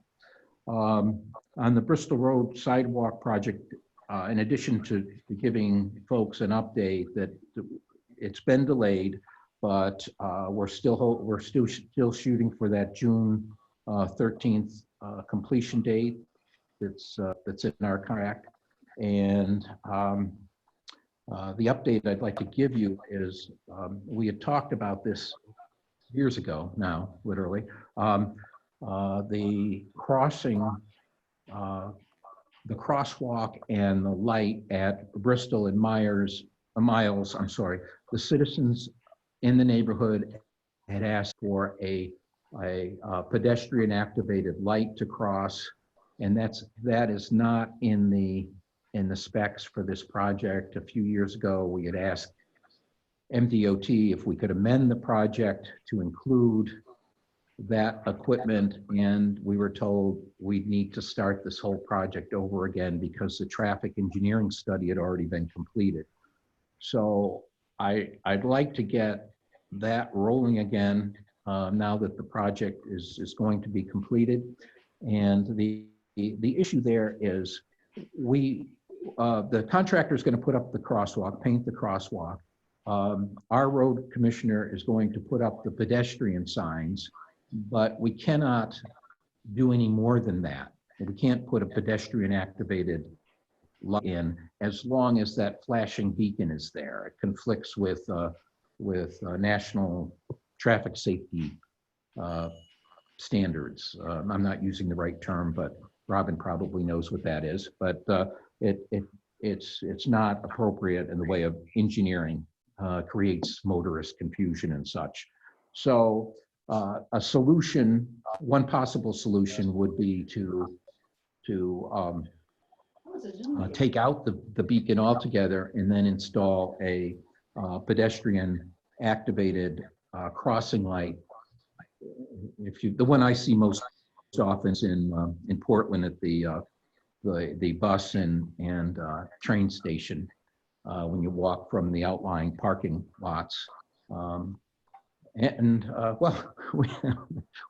On the Bristol Road sidewalk project, in addition to giving folks an update that it's been delayed, but we're still shooting for that June 13th completion date. That's in our contract, and The update I'd like to give you is we had talked about this years ago now, literally. The crossing, the crosswalk and the light at Bristol and Miles, I'm sorry, the citizens in the neighborhood had asked for a pedestrian activated light to cross, and that is not in the specs for this project. A few years ago, we had asked MDOT if we could amend the project to include that equipment, and we were told we'd need to start this whole project over again because the traffic engineering study had already been completed. So I'd like to get that rolling again now that the project is going to be completed. And the issue there is the contractor is going to put up the crosswalk, paint the crosswalk. Our road commissioner is going to put up the pedestrian signs, but we cannot do any more than that. We can't put a pedestrian activated light in as long as that flashing beacon is there. It conflicts with national traffic safety standards. I'm not using the right term, but Robin probably knows what that is. But it's not appropriate in the way of engineering, creates motorist confusion and such. So a solution, one possible solution would be to take out the beacon altogether and then install a pedestrian activated crossing light. The one I see most often is in Portland at the bus and train station when you walk from the outlying parking lots. Well,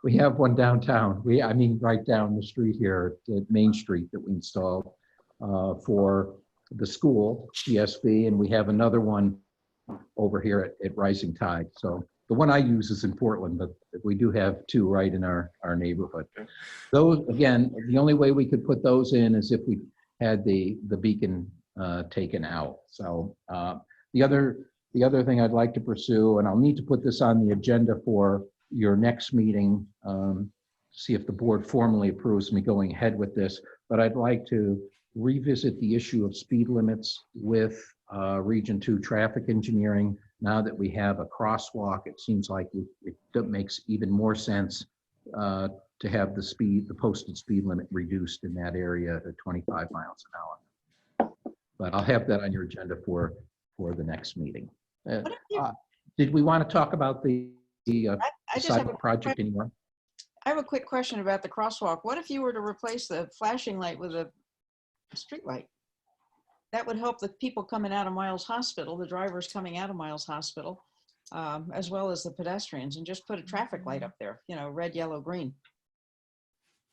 we have one downtown. I mean, right down the street here at Main Street that we installed for the school, CSB, and we have another one over here at Rising Tide. So the one I use is in Portland, but we do have two right in our neighborhood. Those, again, the only way we could put those in is if we had the beacon taken out. So the other thing I'd like to pursue, and I'll need to put this on the agenda for your next meeting, see if the board formally approves me going ahead with this, but I'd like to revisit the issue of speed limits with Region 2 traffic engineering. Now that we have a crosswalk, it seems like it makes even more sense to have the posted speed limit reduced in that area to 25 miles an hour. But I'll have that on your agenda for the next meeting. Did we want to talk about the sidewalk project anymore? I have a quick question about the crosswalk. What if you were to replace the flashing light with a street light? That would help the people coming out of Miles Hospital, the drivers coming out of Miles Hospital, as well as the pedestrians, and just put a traffic light up there, red, yellow, green.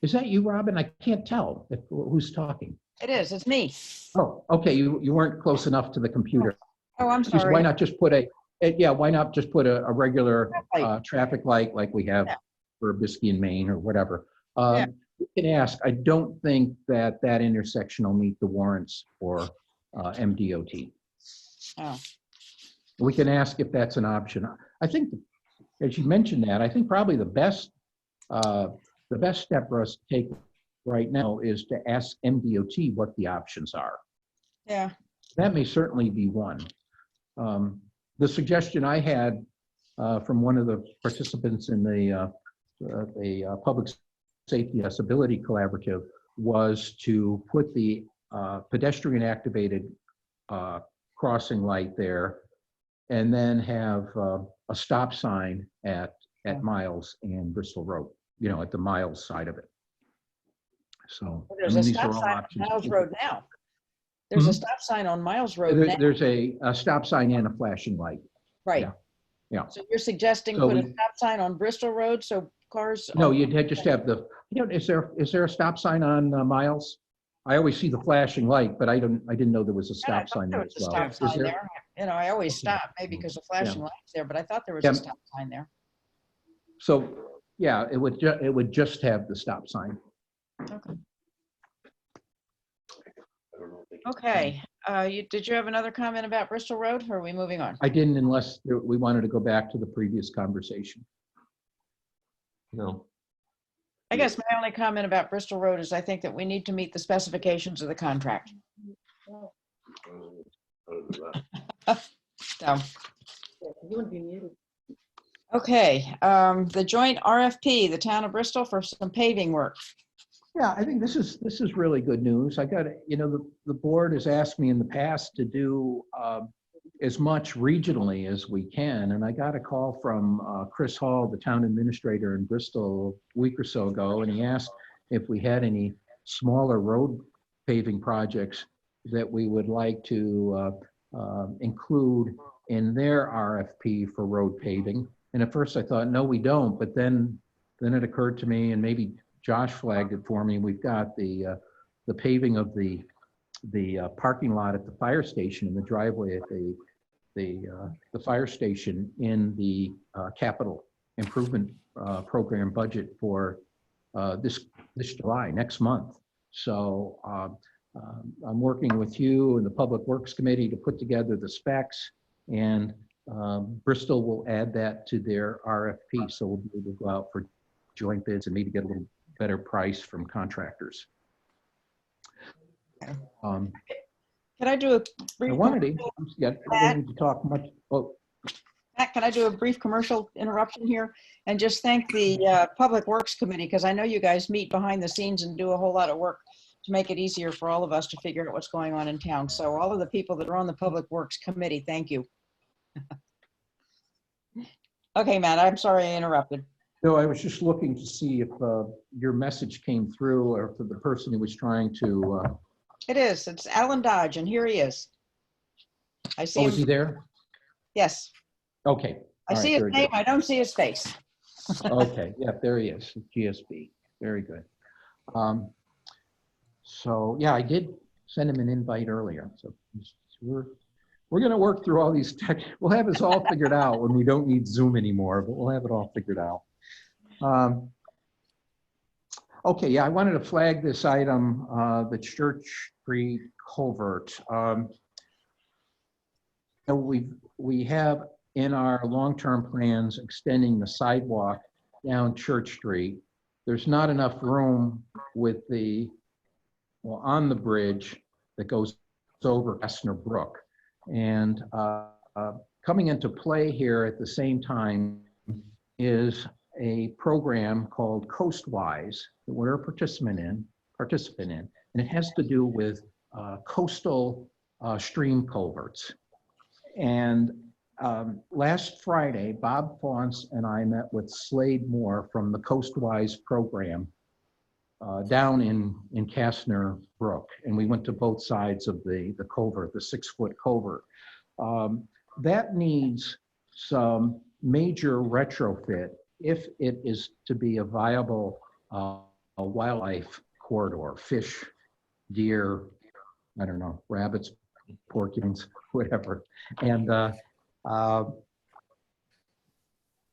Is that you, Robin? I can't tell who's talking. It is, it's me. Oh, okay, you weren't close enough to the computer. Oh, I'm sorry. Why not just put a regular traffic light like we have for Biscayne, Maine or whatever? You can ask. I don't think that intersection will meet the warrants for MDOT. Oh. We can ask if that's an option. I think, as you mentioned that, I think probably the best step for us to take right now is to ask MDOT what the options are. Yeah. That may certainly be one. The suggestion I had from one of the participants in the Public Safety Accessibility Collaborative was to put the pedestrian activated crossing light there and then have a stop sign at Miles and Bristol Road, at the Miles side of it. So there's a stop sign on Miles Road now. There's a stop sign on Miles Road now. There's a stop sign and a flashing light. Right. Yeah. So you're suggesting put a stop sign on Bristol Road so cars? No, you'd just have is there a stop sign on Miles? I always see the flashing light, but I didn't know there was a stop sign there as well. Stop sign there. I always stop, maybe because the flashing light's there, but I thought there was a stop sign there. So yeah, it would just have the stop sign. Okay. Did you have another comment about Bristol Road, or are we moving on? I didn't unless we wanted to go back to the previous conversation. No. I guess my only comment about Bristol Road is I think that we need to meet the specifications of the contract. So. Okay, the joint RFP, the town of Bristol for some paving work. Yeah, I think this is really good news. I got, the board has asked me in the past to do as much regionally as we can. And I got a call from Chris Hall, the town administrator in Bristol, a week or so ago, and he asked if we had any smaller road paving projects that we would like to include in their RFP for road paving. And at first I thought, no, we don't. But then it occurred to me, and maybe Josh flagged it for me. We've got the paving of the parking lot at the fire station and the driveway at the fire station in the capital improvement program budget for this July, next month. So I'm working with you and the Public Works Committee to put together the specs, and Bristol will add that to their RFP. So we'll be able to go out for joint bids and maybe get a little better price from contractors. Can I do a brief? I wanted to, yeah, I don't need to talk much. Oh, Matt, can I do a brief commercial interruption here and just thank the Public Works Committee, because I know you guys meet behind the scenes and do a whole lot of work to make it easier for all of us to figure out what's going on in town. So all of the people that are on the Public Works Committee, thank you. Okay, Matt, I'm sorry I interrupted. no, I was just looking to see if your message came through, or for the person who was trying to. It is. It's Alan Dodge, and here he is. I see Oh, him. is he there? Yes. Okay. I All see right, his very name. good. I don't see his face. Okay, yeah, there he is, GSB. Very good. So yeah, I did send him an invite earlier. So we're going to work through all these tech. We'll have this all figured out when we don't need Zoom anymore, but we'll have it all figured out. Okay, yeah, I wanted to flag this item, the Church Street culvert. We have in our long-term plans extending the sidewalk down Church Street. There's not enough room with on the bridge that goes over Kessner Brook. And coming into play here at the same time is a program called Coastwise that we're a participant in, and it has to do with coastal stream culverts. And last Friday, Bob Faunce and I met with Slade Moore from the Coastwise program down in Kastner Brook, and we went to both sides of the culvert, the 6-foot culvert. That needs some major retrofit if it is to be a viable a wildlife corridor, fish, deer, I don't know, rabbits, porcupines, whatever. And at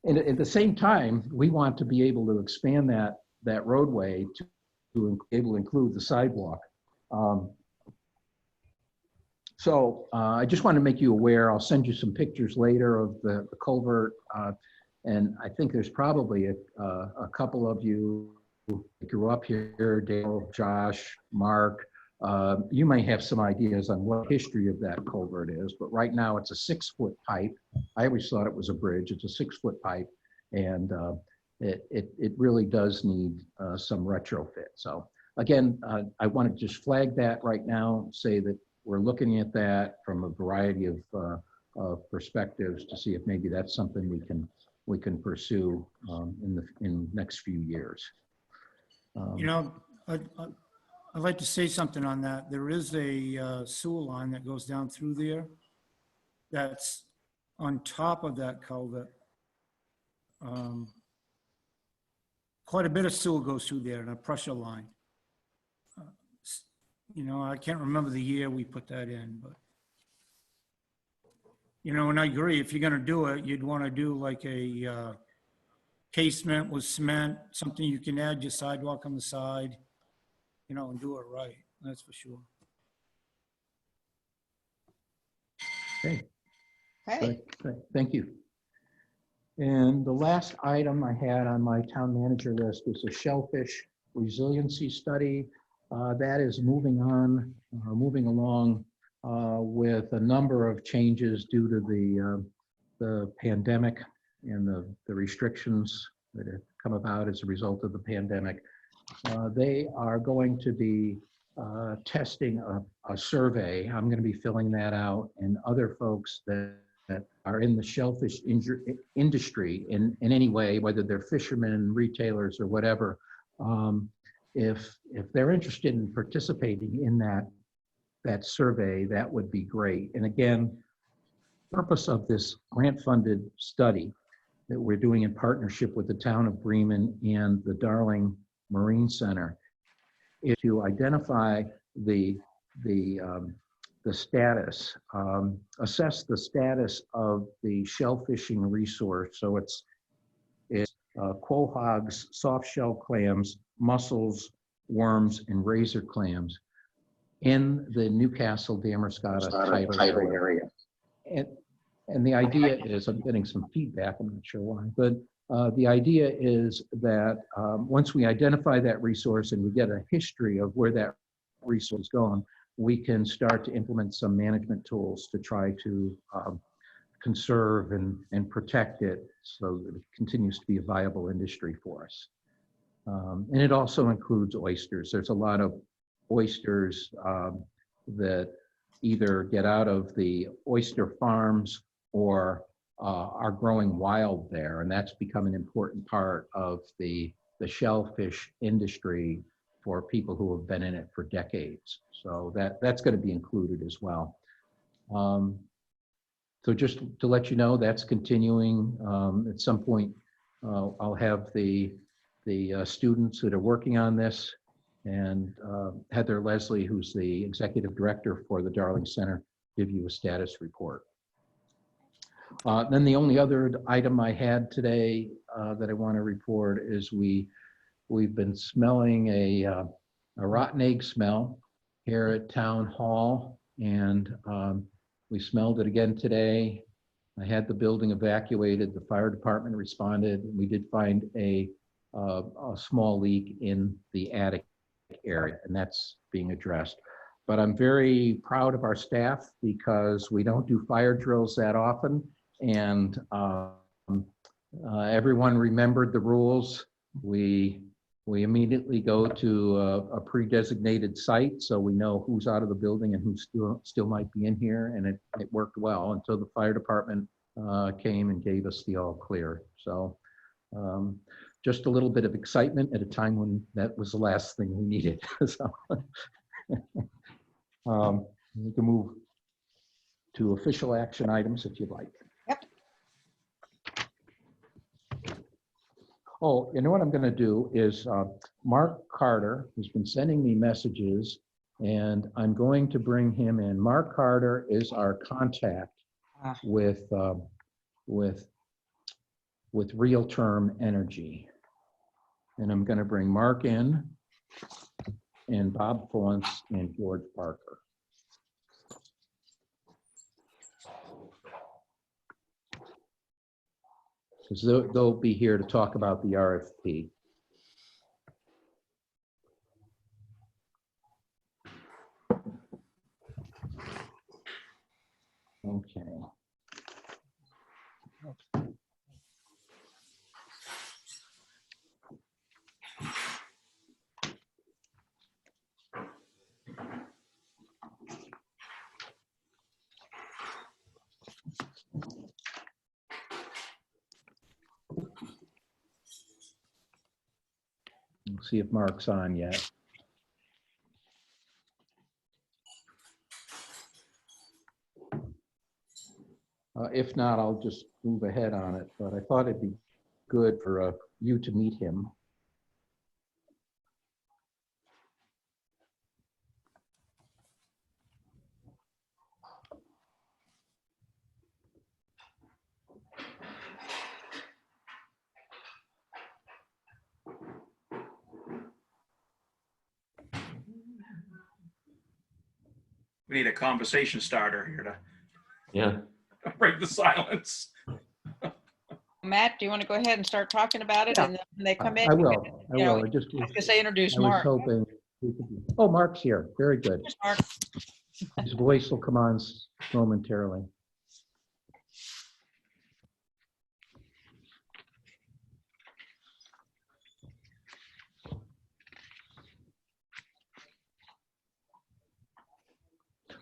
the same time, we want to be able to expand that roadway to be able to include the sidewalk. So I just want to make you aware. I'll send you some pictures later of the culvert. And I think there's probably a couple of you who grew up here, Dale, Josh, Mark. You may have some ideas on what history of that culvert is, but right now it's a 6-foot pipe. I always thought it was a bridge. It's a 6-foot pipe, and it really does need some retrofit. So again, I want to just flag that right now, say that we're looking at that from a variety of perspectives to see if maybe that's something we can pursue in the next few years. I'd like to say something on that. There is a sewer line that goes down through there that's on top of that culvert. Quite a bit of sewer goes through there, and a pressure line. I can't remember the year we put that in, but and I agree, if you're gonna do it, you'd wanna do like a casement with cement, something you can add your sidewalk on the side, and do it right, that's for sure. Okay. Okay. Thank you. And the last item I had on my town manager list is a shellfish resiliency study. That is moving along with a number of changes due to the pandemic and the restrictions that have come about as a result of the pandemic. They are going to be testing a survey. I'm going to be filling that out, and other folks that are in the shellfish industry in any way, whether they're fishermen, retailers, or whatever, if they're interested in participating in that survey, that would be great. And again, the purpose of this grant-funded study that we're doing in partnership with the town of Bremen and the Darling Marine Center is to identify the status, assess the status of the shellfishing resource. So it's quahogs, soft shell clams, mussels, worms, and razor clams in the Newcastle Damerscott tidal area. And the idea is, I'm getting some feedback, I'm not sure why, but the idea is that once we identify that resource and we get a history of where that resource is going, we can start to implement some management tools to try to conserve and protect it so that it continues to be a viable industry for us. And it also includes oysters. There's a lot of oysters that either get out of the oyster farms or are growing wild there, and that's become an important part of the shellfish industry for people who have been in it for decades. So that's going to be included as well. So just to let you know, that's continuing. At some point, I'll have the students that are working on this, and Heather Leslie, who's the executive director for the Darling Center, give you a status report. Then the only other item I had today that I want to report is we've been smelling a rotten egg smell here at Town Hall, and we smelled it again today. I had the building evacuated, the fire department responded, and we did find a small leak in the attic area, and that's being addressed. But I'm very proud of our staff because we don't do fire drills that often, and everyone remembered the rules. We immediately go to a pre-designated site so we know who's out of the building and who still might be in here, and it worked well until the fire department came and gave us the all clear. So just a little bit of excitement at a time when that was the last thing we needed. So we can move to official action items if you'd like. Yep. Oh, you know what I'm going to do is Mark Carter has been sending me messages, and I'm going to bring him in. Mark Carter is our contact with Real Term Energy, and I'm going to bring Mark in, and Bob Florence and George Parker. Because they'll be here to talk about the RFP. Okay. We'll see if Mark's on yet. If not, I'll just move ahead on it, but I thought it'd be good for you to meet him. We need a conversation starter here to Yeah. Break the silence. Matt, do you want to go ahead and start talking about it? Yeah. And then when they come in, I you will. can, I you know, will. I just I was gonna say introduce I was Mark. hoping. Oh, Mark's here. Very good. Here's Mark. His voice will come on momentarily.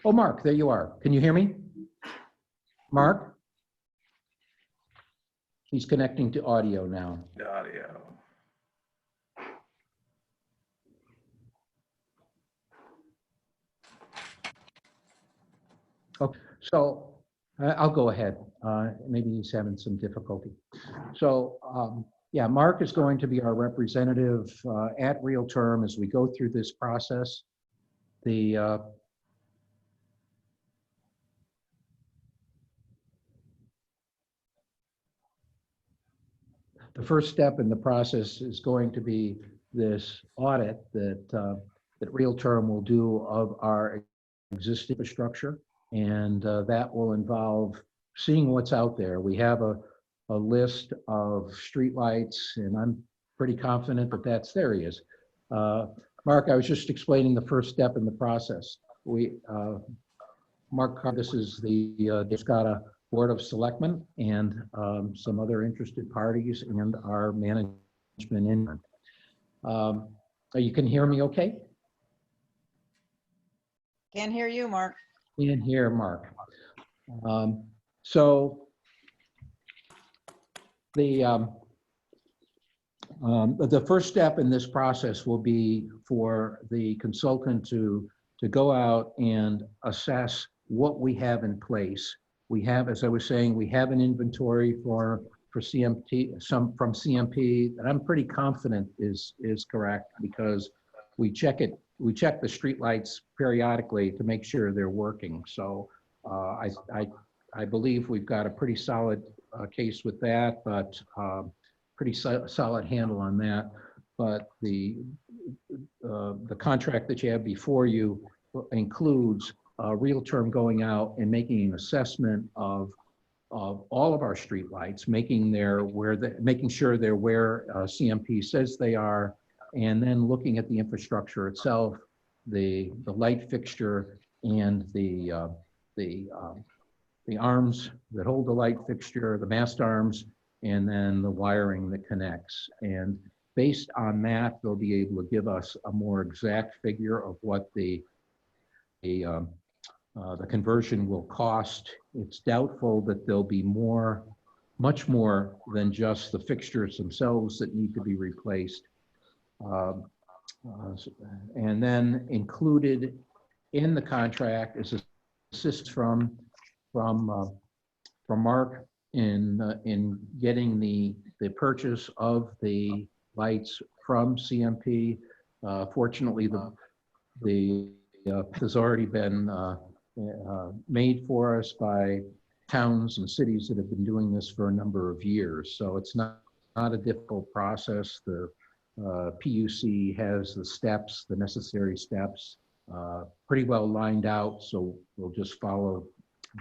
Oh, Mark, there you are. Can you hear me? Mark? He's connecting to audio now. The audio. Okay, so I'll go ahead. Maybe he's having some difficulty. So yeah, Mark is going to be our representative at Real Term as we go through this process. The first step in the process is going to be this audit that Real Term will do of our existing infrastructure, and that will involve seeing what's out there. We have a list of streetlights, and I'm pretty confident that that's there. He is. Mark, I was just explaining the first step in the process. Mark, this is there's got a Board of Selectmen and some other interested parties and our management in. You can hear me okay? Can't hear you, Mark. Can hear Mark. So the first step in this process will be for the consultant to go out and assess what we have in place. We have, as I was saying, we have an inventory for CMP, some from CMP that I'm pretty confident is correct, because we check the streetlights periodically to make sure they're working. So I believe we've got a pretty solid case with that, but pretty solid handle on that. But the contract that you have before you includes Real Term going out and making an assessment of all of our streetlights, making sure they're where CMP says they are, and then looking at the infrastructure itself, the light fixture and the arms that hold the light fixture, the mast arms, and then the wiring that connects. And based on that, they'll be able to give us a more exact figure of what the conversion will cost. It's doubtful that there'll be much more than just the fixtures themselves that need to be replaced. And then included in the contract is assist from Mark in getting the purchase of the lights from CMP. Fortunately, the has already been made for us by towns and cities that have been doing this for a number of years. So it's not a difficult process. The PUC has the necessary steps, pretty well lined out. So we'll just follow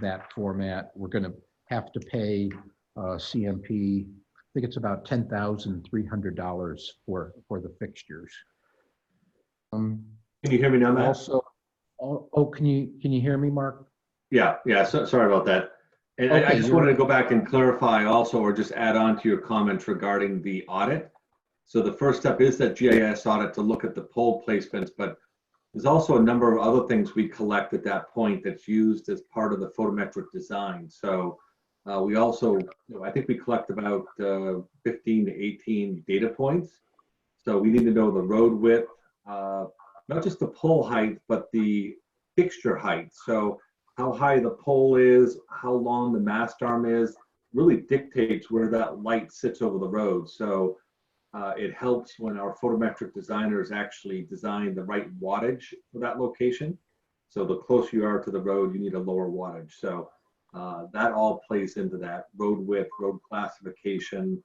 that format. We're going to have to pay CMP, I think it's about $10,300 for the fixtures. Can you hear me now, Matt? Also, can you hear me, Mark? Yeah. Sorry about that. And Okay, I just wanted to go back and clarify also, or just add on to your comments regarding the audit. So the first step is that GIS audit to look at the pole placements, but there's also a number of other things we collect at that point that's used as part of the photometric design. So we also, I think we collect about 15 to 18 data points. So we need to know the road width, not just the pole height, but the fixture height. So how high the pole is, how long the mast arm is, really dictates where that light sits over the road. So it helps when our photometric designers actually design the right wattage for that location. So the closer you are to the road, you need a lower wattage. So that all plays into that: road width, road classification,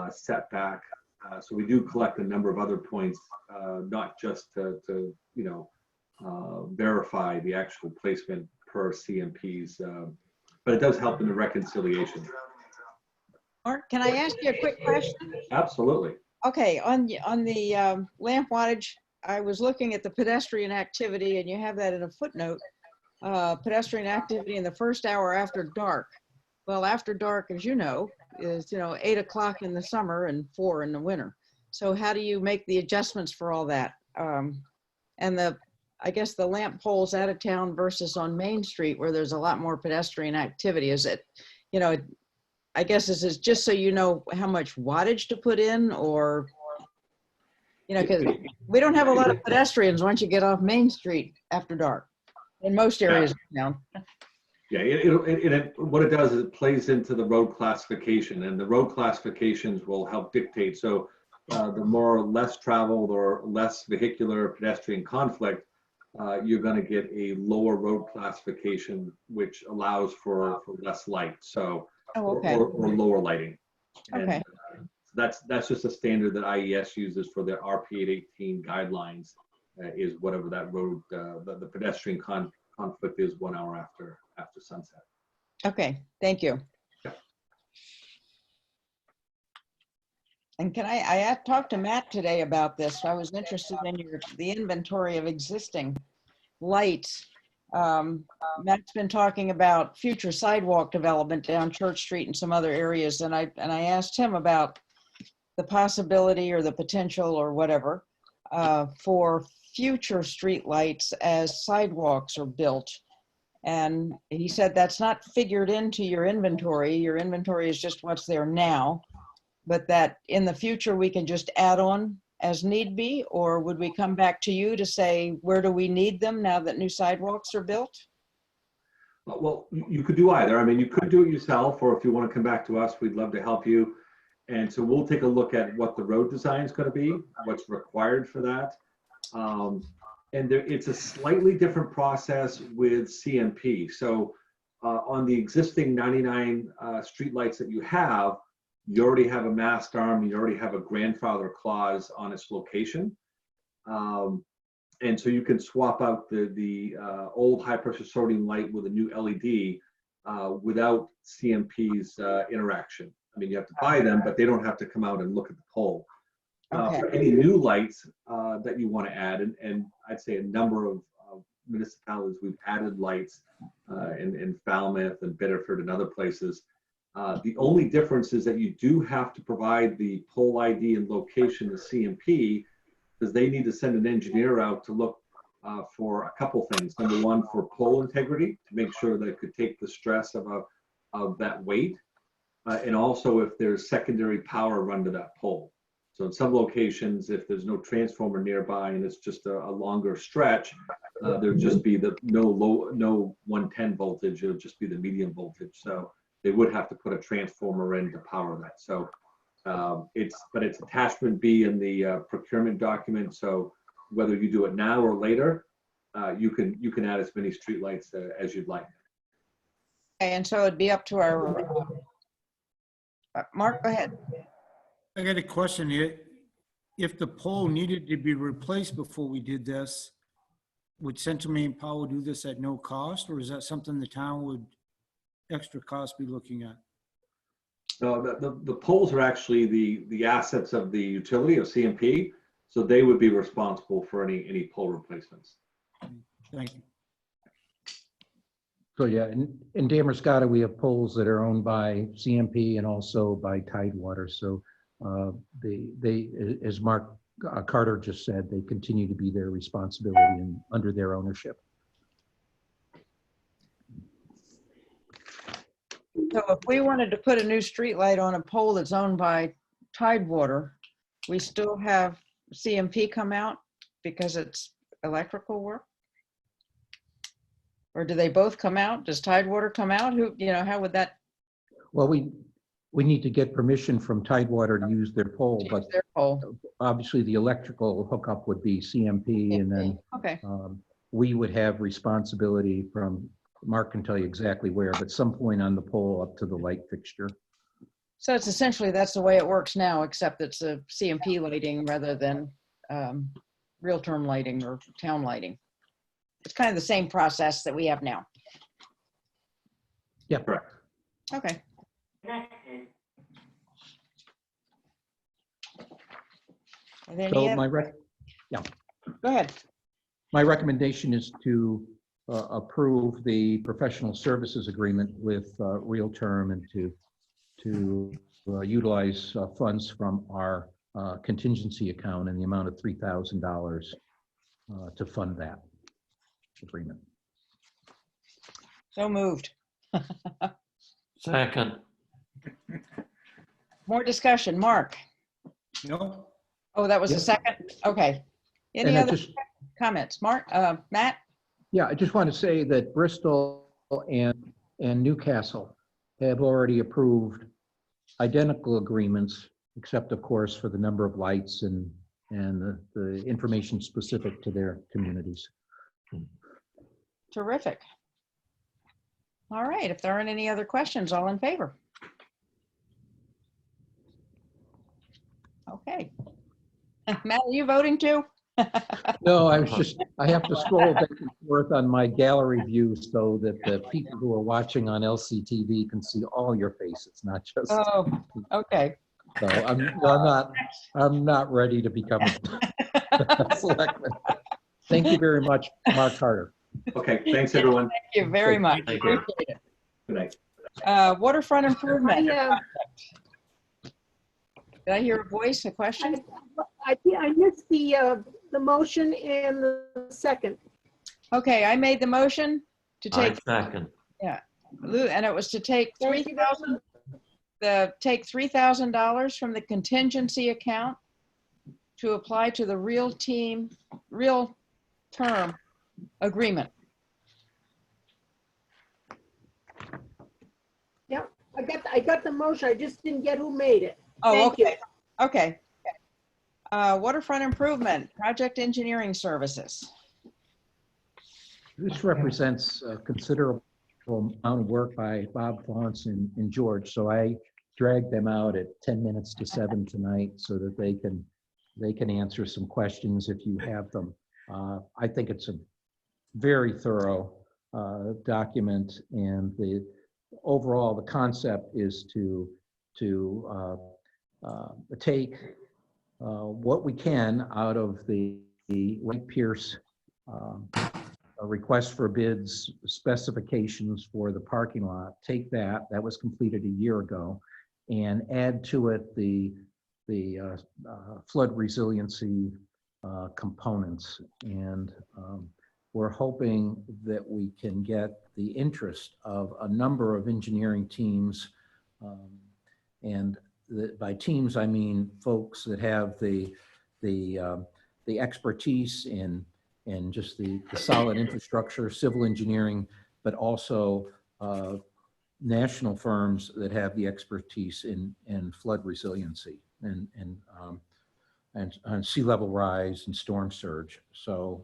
setback. So we do collect a number of other points, not just to verify the actual placement per CMP's but it does help in the reconciliation. Mark, can I ask you a quick question? Absolutely. Okay, on the lamp wattage, I was looking at the pedestrian activity, and you have that in a footnote. Pedestrian activity in the first hour after dark. Well, after dark, as you know, is 8 o'clock in the summer and 4 in the winter. So how do you make the adjustments for all that? And I guess the lamp poles out of town versus on Main Street where there's a lot more pedestrian activity. Is it, I guess this is just so you know how much wattage to put in, or, because we don't have a lot of pedestrians once you get off Main Street after dark in most areas of town. Yeah, what it does is it plays into the road classification, and the road classifications will help dictate. So the more less traveled or less vehicular pedestrian conflict, you're going to get a lower road classification, which allows for less light. So or lower lighting. Okay. And that's just a standard that IES uses for their RP 818 guidelines. Is whatever that road the pedestrian conflict is 1 hour after sunset. Okay, thank you. Yeah. And I talked to Matt today about this. I was interested in the inventory of existing lights. Matt's been talking about future sidewalk development down Church Street and some other areas, and I asked him about the possibility or the potential or whatever for future street lights as sidewalks are built. And he said that's not figured into your inventory. Your inventory is just what's there now, but that in the future we can just add on as need be, or would we come back to you to say, where do we need them now that new sidewalks are built? Well, you could do either. I mean, you could do it yourself, or if you want to come back to us, we'd love to help you. And so we'll take a look at what the road design is going to be, what's required for that. And it's a slightly different process with CMP. So on the existing 99 streetlights that you have, you already have a mast arm, you already have a grandfather clause on its location. And so you can swap out the old high pressure sodium light with a new LED without CMP's interaction. I mean, you have to buy them, but they don't have to come out and look at the pole. For any new lights that you want to add, and I'd say a number of municipalities, we've added lights in Falmouth and Biddeford and other places. The only difference is that you do have to provide the pole ID and location to CMP, because they need to send an engineer out to look for a couple things. Number one, for pole integrity, to make sure that it could take the stress of that weight, and also if there's secondary power run to that pole. So in some locations, if there's no transformer nearby and it's just a longer stretch, there'll just be no 110 voltage, it'll just be the medium voltage. So they would have to put a transformer in to power that. So it's attachment B in the procurement document. So whether you do it now or later, you can add as many streetlights as you'd like. And so it'd be up to our, Mark, go ahead. I got a question here. If the pole needed to be replaced before we did this, would Central Maine Power do this at no cost, or is that something the town would extra cost be looking at? No, the poles are actually the assets of the utility of CMP, so they would be responsible for any pole replacements. Thank you. So yeah, in Damerscott, we have poles that are owned by CMP and also by Tidewater. So they, as Mark Carter just said, they continue to be their responsibility and under their ownership. So if we wanted to put a new street light on a pole that's owned by Tidewater, we still have CMP come out because it's electrical work? Or do they both come out? Does Tidewater come out? How would that? Well, we need to get permission from Tidewater to use their pole, but obviously the electrical hookup would be CMP, and then we would have responsibility from, Mark can tell you exactly where, but some point on the pole up to the light fixture. So it's essentially, that's the way it works now, except it's a CMP lighting rather than real term lighting or town lighting. It's kind of the same process that we have now. Yeah. Correct. Okay. Are there any So other? Go ahead. my recommendation is to approve the professional services agreement with Real Term and to utilize funds from our contingency account in the amount of $3,000 to fund that agreement. So moved. Second. More discussion. Mark? No? Oh, that was a Yep. second? Okay. Any And I other just, comments? Mark, Matt? yeah, I just want to say that Bristol and Newcastle have already approved identical agreements, except of course for the number of lights and the information specific to their communities. Terrific. All right, if there aren't any other questions, all in favor? Okay. Matt, are you voting too? No, I have to scroll back and forth on my gallery view so that the people who are watching on LCTV can see all your faces, not just. Oh, okay. So I'm not ready to become a selectman. Thank you very much, Mark Carter. Okay, thanks, everyone. Thank you very much. Thank you. Appreciate it. Good night. Waterfront improvement. I Did I hear a voice, a question? I missed the motion and the second. Okay, I made the motion to I take, second. and it was to take Thank you. take $3,000 from the contingency account to apply to the real term agreement. Yep, I got the motion. I just didn't get who made it. Oh, Thank you. okay. Okay. Waterfront improvement, project engineering services. This represents a considerable amount of work by Bob Faunce and George, so I dragged them out at 10 minutes to 7 tonight so that they can answer some questions if you have them. I think it's a very thorough document, and overall the concept is to take what we can out of the Wright Pierce a request for bids specifications for the parking lot, take that was completed a year ago, and add to it the flood resiliency components. And we're hoping that we can get the interest of a number of engineering teams. And by teams, I mean folks that have the expertise in just the solid infrastructure, civil engineering, but also national firms that have the expertise in flood resiliency and sea level rise and storm surge. So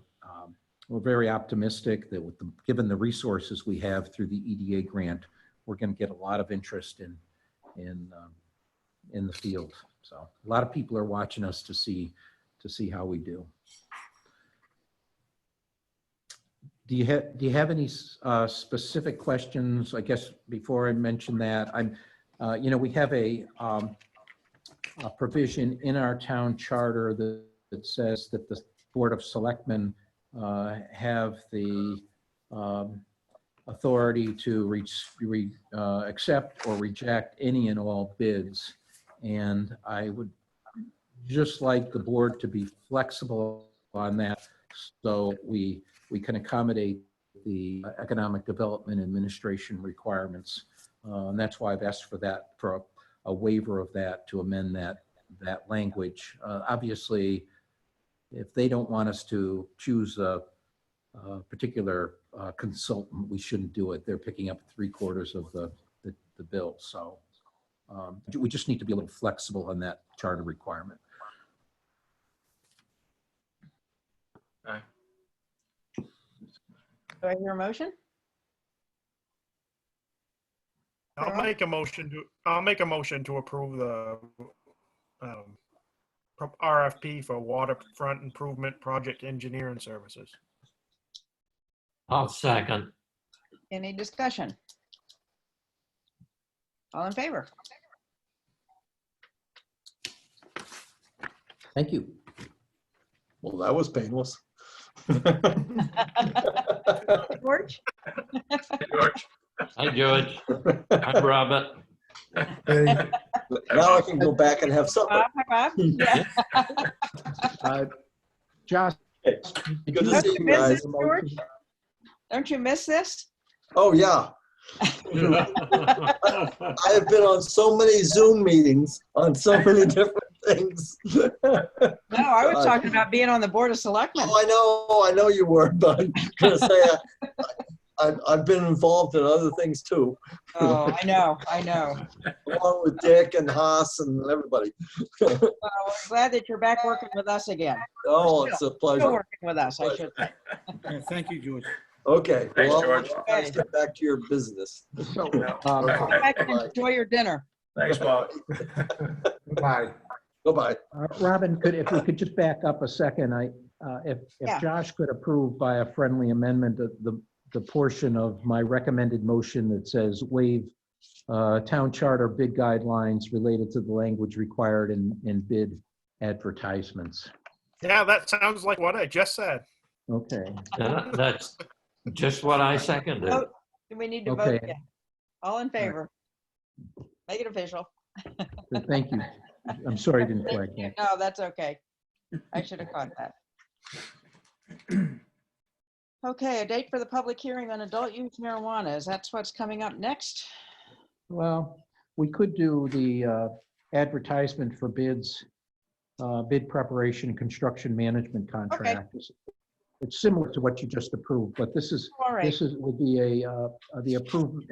we're very optimistic that given the resources we have through the EDA grant, we're going to get a lot of interest in the field. So a lot of people are watching us to see how we do. Do you have any specific questions? I guess before I mention that, we have a provision in our town charter that says that the Board of Selectmen have the authority to accept or reject any and all bids. And I would just like the board to be flexible on that, so we can accommodate the economic development administration requirements. And that's why I've asked for a waiver of that, to amend that language. Obviously, if they don't want us to choose a particular consultant, we shouldn't do it. They're picking up 3/4 of the bill. So we just need to be a little flexible on that charter requirement. Do I hear a motion? I'll make a motion to approve the RFP for waterfront improvement project engineering services. I'll second. Any discussion? All in favor? Thank you. Well, that was painless. George? George. Hi, George. I'm Robert. Hey, now I can go back and have supper. Bob, hi, Bob. Yeah. Josh, Good to Don't see you you miss guys. this, George? Don't you miss this? Oh, yeah. I have been on so many Zoom meetings on so many different things. No, I was talking about being on the Board of Selectmen. Oh, I know you were, but I'm gonna say I've been involved in other things too. Oh, I know. Along with Dick and Haas and everybody. Well, we're glad that you're back working with us again. Oh, Or it's still- a pleasure. Still working with us, I should say. Yeah, thank you, George. Okay. Thanks, Well, George. I'll let you guys get back to your business. Go back and enjoy your dinner. Thanks, Bob. Bye. Bye-bye. Robin, if we could just back up a second, if Yeah. Josh could approve by a friendly amendment the portion of my recommended motion that says waive town charter bid guidelines related to the language required in bid advertisements. Yeah, that sounds like what I just said. Okay. That's just what I seconded. Vote. Do we need to vote Okay. again? All in favor? Make it official. Thank you. I'm sorry I didn't flag that. No, that's okay. I should have caught that. Okay, a date for the public hearing on adult use marijuana. Is that what's coming up next? Well, we could do the advertisement for bids, bid preparation, construction management contract. It's similar to what you just approved, but this is All right. would be the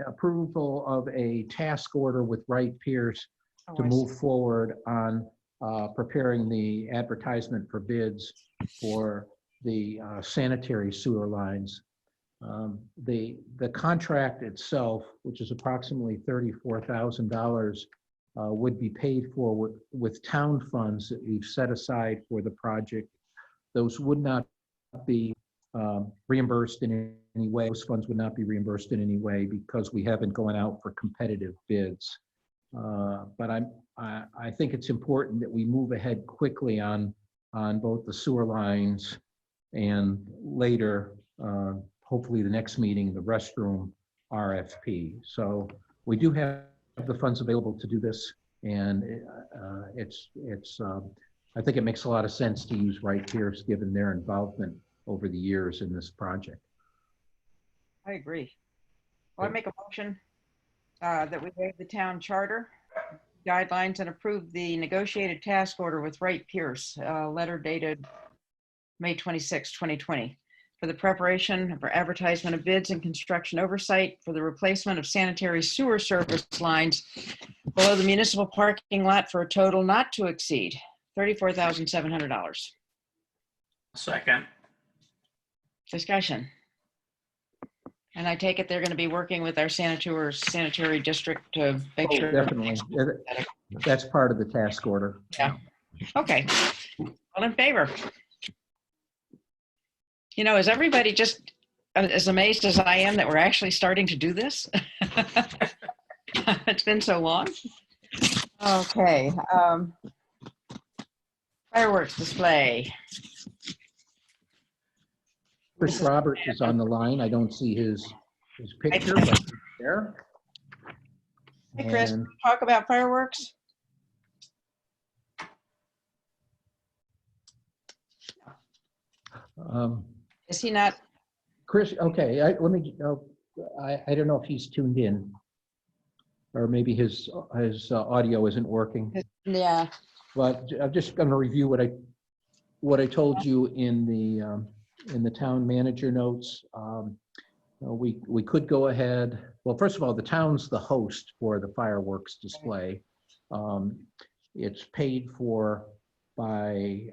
approval of a task order with Wright Pierce to I move forward on preparing the advertisement for bids for the sanitary sewer lines. The contract itself, which is approximately $34,000, would be paid for with town funds that we've set aside for the project. Those would not be reimbursed in any way. Those funds would not be reimbursed in any way because we haven't gone out for competitive bids. But I think it's important that we move ahead quickly on both the sewer lines and later, hopefully the next meeting, the restroom RFP. So we do have the funds available to do this, and I think it makes a lot of sense to use Wright Pierce given their involvement over the years in this project. I agree. Well, I make a motion that we waive the town charter guidelines and approve the negotiated task order with Wright Pierce, letter dated May 26, 2020, for the preparation for advertisement of bids and construction oversight for the replacement of sanitary sewer service lines below the municipal parking lot for a total not to exceed $34,700. Second. Discussion. And I take it they're going to be working with our sanitary district to make sure. Definitely. That's part of the task order. Yeah. Okay. All in favor? You know, is everybody just as amazed as I am that we're actually starting to do this? It's been so long. Okay. Fireworks display. Chris Roberts is on the line. I don't see his picture, but he's there. Hey, Chris, And talk about fireworks. Is he not? Chris, okay, I don't know if he's tuned in, or maybe his audio isn't working. Yeah. But I'm just going to review what I told you in the town manager notes. We could go ahead. Well, first of all, the town's the host for the fireworks display. It's paid for by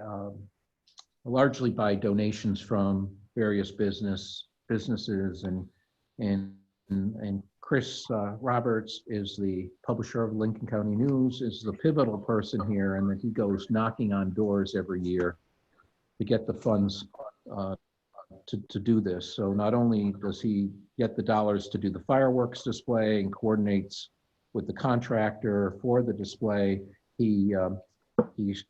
largely by donations from various businesses, and Chris Roberts is the publisher of Lincoln County News, is the pivotal person here, and that he goes knocking on doors every year to get the funds to do this. So not only does he get the dollars to do the fireworks display and coordinates with the contractor for the display. He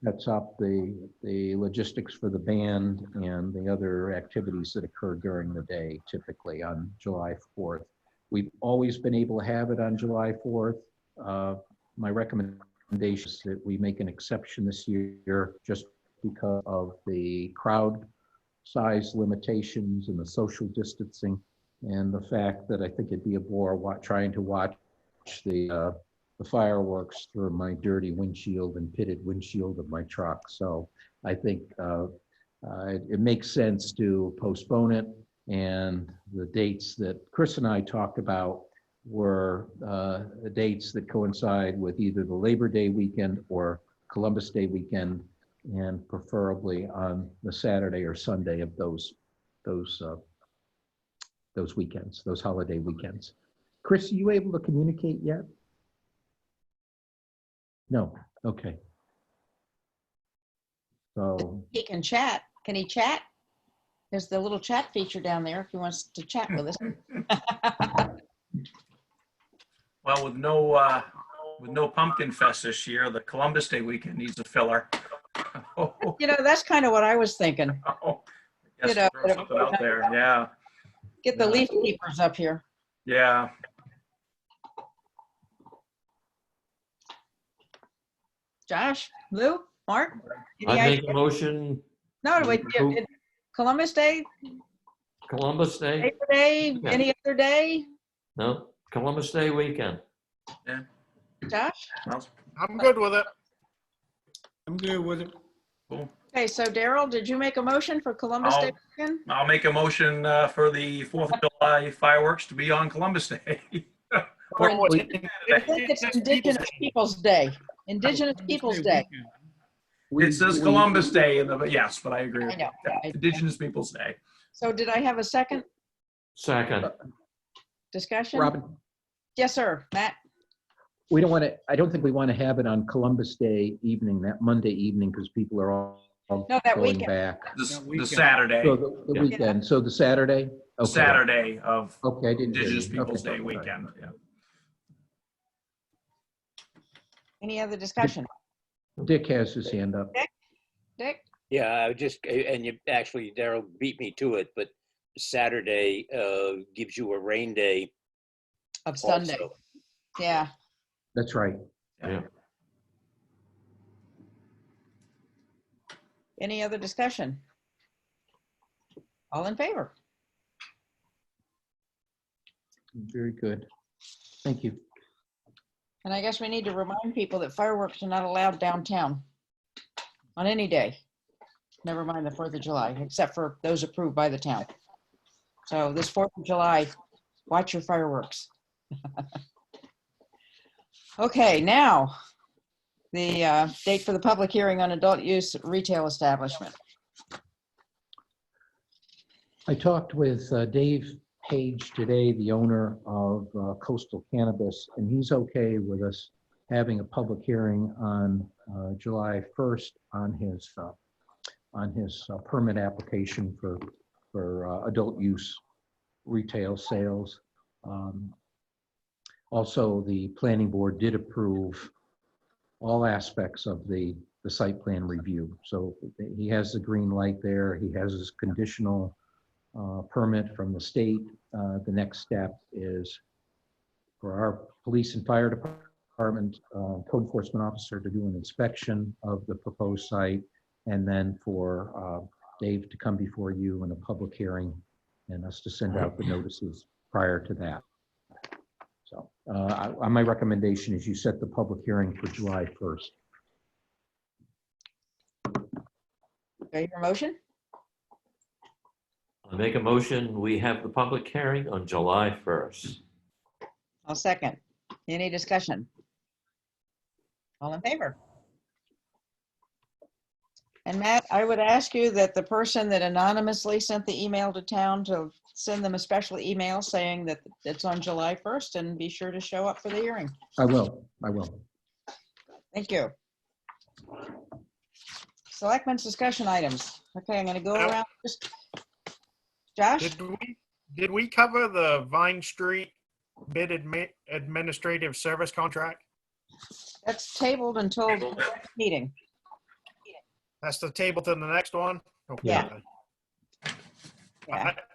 sets up the logistics for the band and the other activities that occur during the day, typically on July 4th. We've always been able to have it on July 4th. My recommendation is that we make an exception this year just because of the crowd size limitations and the social distancing, and the fact that I think it'd be a bore trying to watch the fireworks through my dirty windshield and pitted windshield of my truck. So I think it makes sense to postpone it. And the dates that Chris and I talked about were the dates that coincide with either the Labor Day weekend or Columbus Day weekend, and preferably on the Saturday or Sunday of those weekends, those holiday weekends. Chris, are you able to communicate yet? No. Okay. So He can chat. Can he chat? There's the little chat feature down there if he wants to chat with us. Well, with no Pumpkin Fest this year, the Columbus Day weekend needs a filler. You know, that's kind of what I was thinking. Guess You know, throw something out there. Yeah. Get the leaf keepers up here. Yeah. Josh, Lou, Mark? I any make idea? a motion, No, wait, Columbus Day, Columbus Day? Labor Day, Yeah. any other day? No, Columbus Day weekend. Yeah. Josh? I'm good with it. I'm good with it. Cool. Okay, so Daryl, did you make a motion for Columbus Day weekend? I'll make a motion for the 4th of July fireworks to be on Columbus Day. Or I think it's Indigenous Peoples Day. Indigenous Peoples Day. It says Columbus Day, yes, but I agree. I know. Indigenous Peoples Day. So did I have a second Second. discussion? Robin, Yes, sir. Matt? we don't want to, I don't think we want to have it on Columbus Day evening, that Monday evening, because people are all No, that going weekend. back. The Saturday. So the weekend, so the Saturday? Okay. Saturday of Okay, I didn't hear Indigenous you. Peoples Okay. Day weekend. Yeah. Any other discussion? Dick has his hand up. Dick? Yeah, I would just, and you actually, Daryl beat me to it, but Saturday gives you a rain day. Of Sunday. also. Yeah. That's right. Yeah. Any other discussion? All in favor? Very good. Thank you. And I guess we need to remind people that fireworks are not allowed downtown on any day. Never mind the 4th of July, except for those approved by the town. So this 4th of July, watch your fireworks. Okay, now the date for the public hearing on adult use retail establishment. I talked with Dave Page today, the owner of Coastal Cannabis, and he's okay with us having a public hearing on July 1st on his permit application for adult use retail sales. Also, the planning board did approve all aspects of the site plan review. So he has the green light there. He has his conditional permit from the state. The next step is for our police and fire department code enforcement officer to do an inspection of the proposed site, and then for Dave to come before you in a public hearing and us to send out the notices prior to that. So my recommendation is you set the public hearing for July 1st. Okay, your motion? I make a motion, we have the public hearing on July 1st. I'll second. Any discussion? All in favor? And Matt, I would ask you that the person that anonymously sent the email to town to send them a special email saying that it's on July 1st and be sure to show up for the hearing. I will. Thank you. Selectmen's discussion items. Okay, I'm going to go around. Josh? Did we cover the Vine Street bid administrative service contract? That's tabled until the next meeting. That's the table to the next one? Okay. Yeah.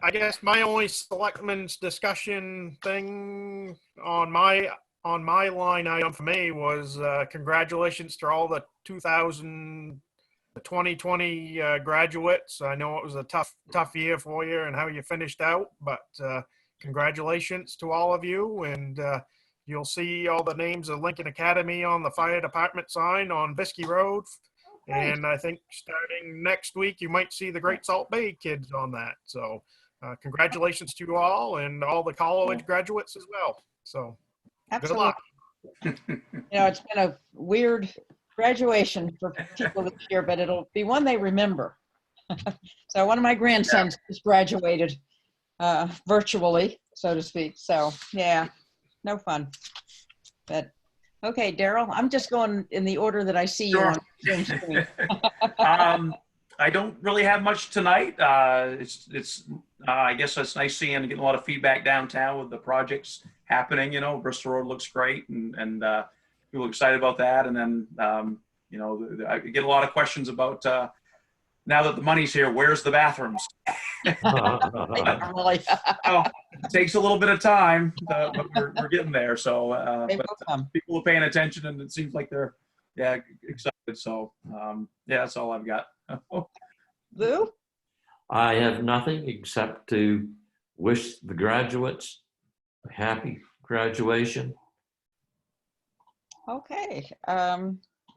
I guess my only selectmen's discussion thing on my line item for me was congratulations to all the 2020 graduates. I know it was a tough year for you and how you finished out, but congratulations to all of you. And you'll see all the names of Lincoln Academy on the fire department sign on Biskie Road. And I think starting next week, you might see the Great Salt Bay kids on that. So congratulations to you all and all the college graduates as well. So Absolutely. good luck. It's been a weird graduation for people this year, but it'll be one they remember. So one of my grandsons just graduated virtually, so to speak. So yeah, no fun. But okay, Daryl, I'm just going in the order that I see you on Zoom screen. I don't really have much tonight. It's I guess it's nice seeing and getting a lot of feedback downtown with the projects happening. Bristol Road looks great, and people are excited about that. And then I get a lot of questions about now that the money's here, where's the bathrooms? Really. Well, it takes a little bit of time, but we're getting there. So but people are paying attention, and it seems like they're excited. So that's all I've got. Lou? I have nothing except to wish the graduates a happy graduation. Okay,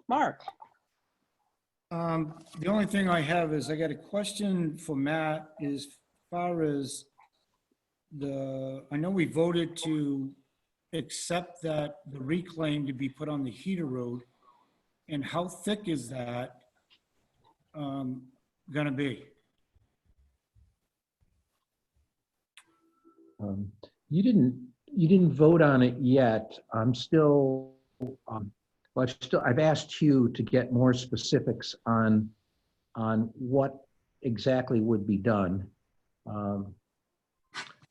Mark. The only thing I have is I got a question for Matt as far as I know we voted to accept that the reclaim to be put on the heater road, and how thick is that gonna be? You didn't vote on it yet. I'm still, I've asked Hugh to get more specifics on what exactly would be done.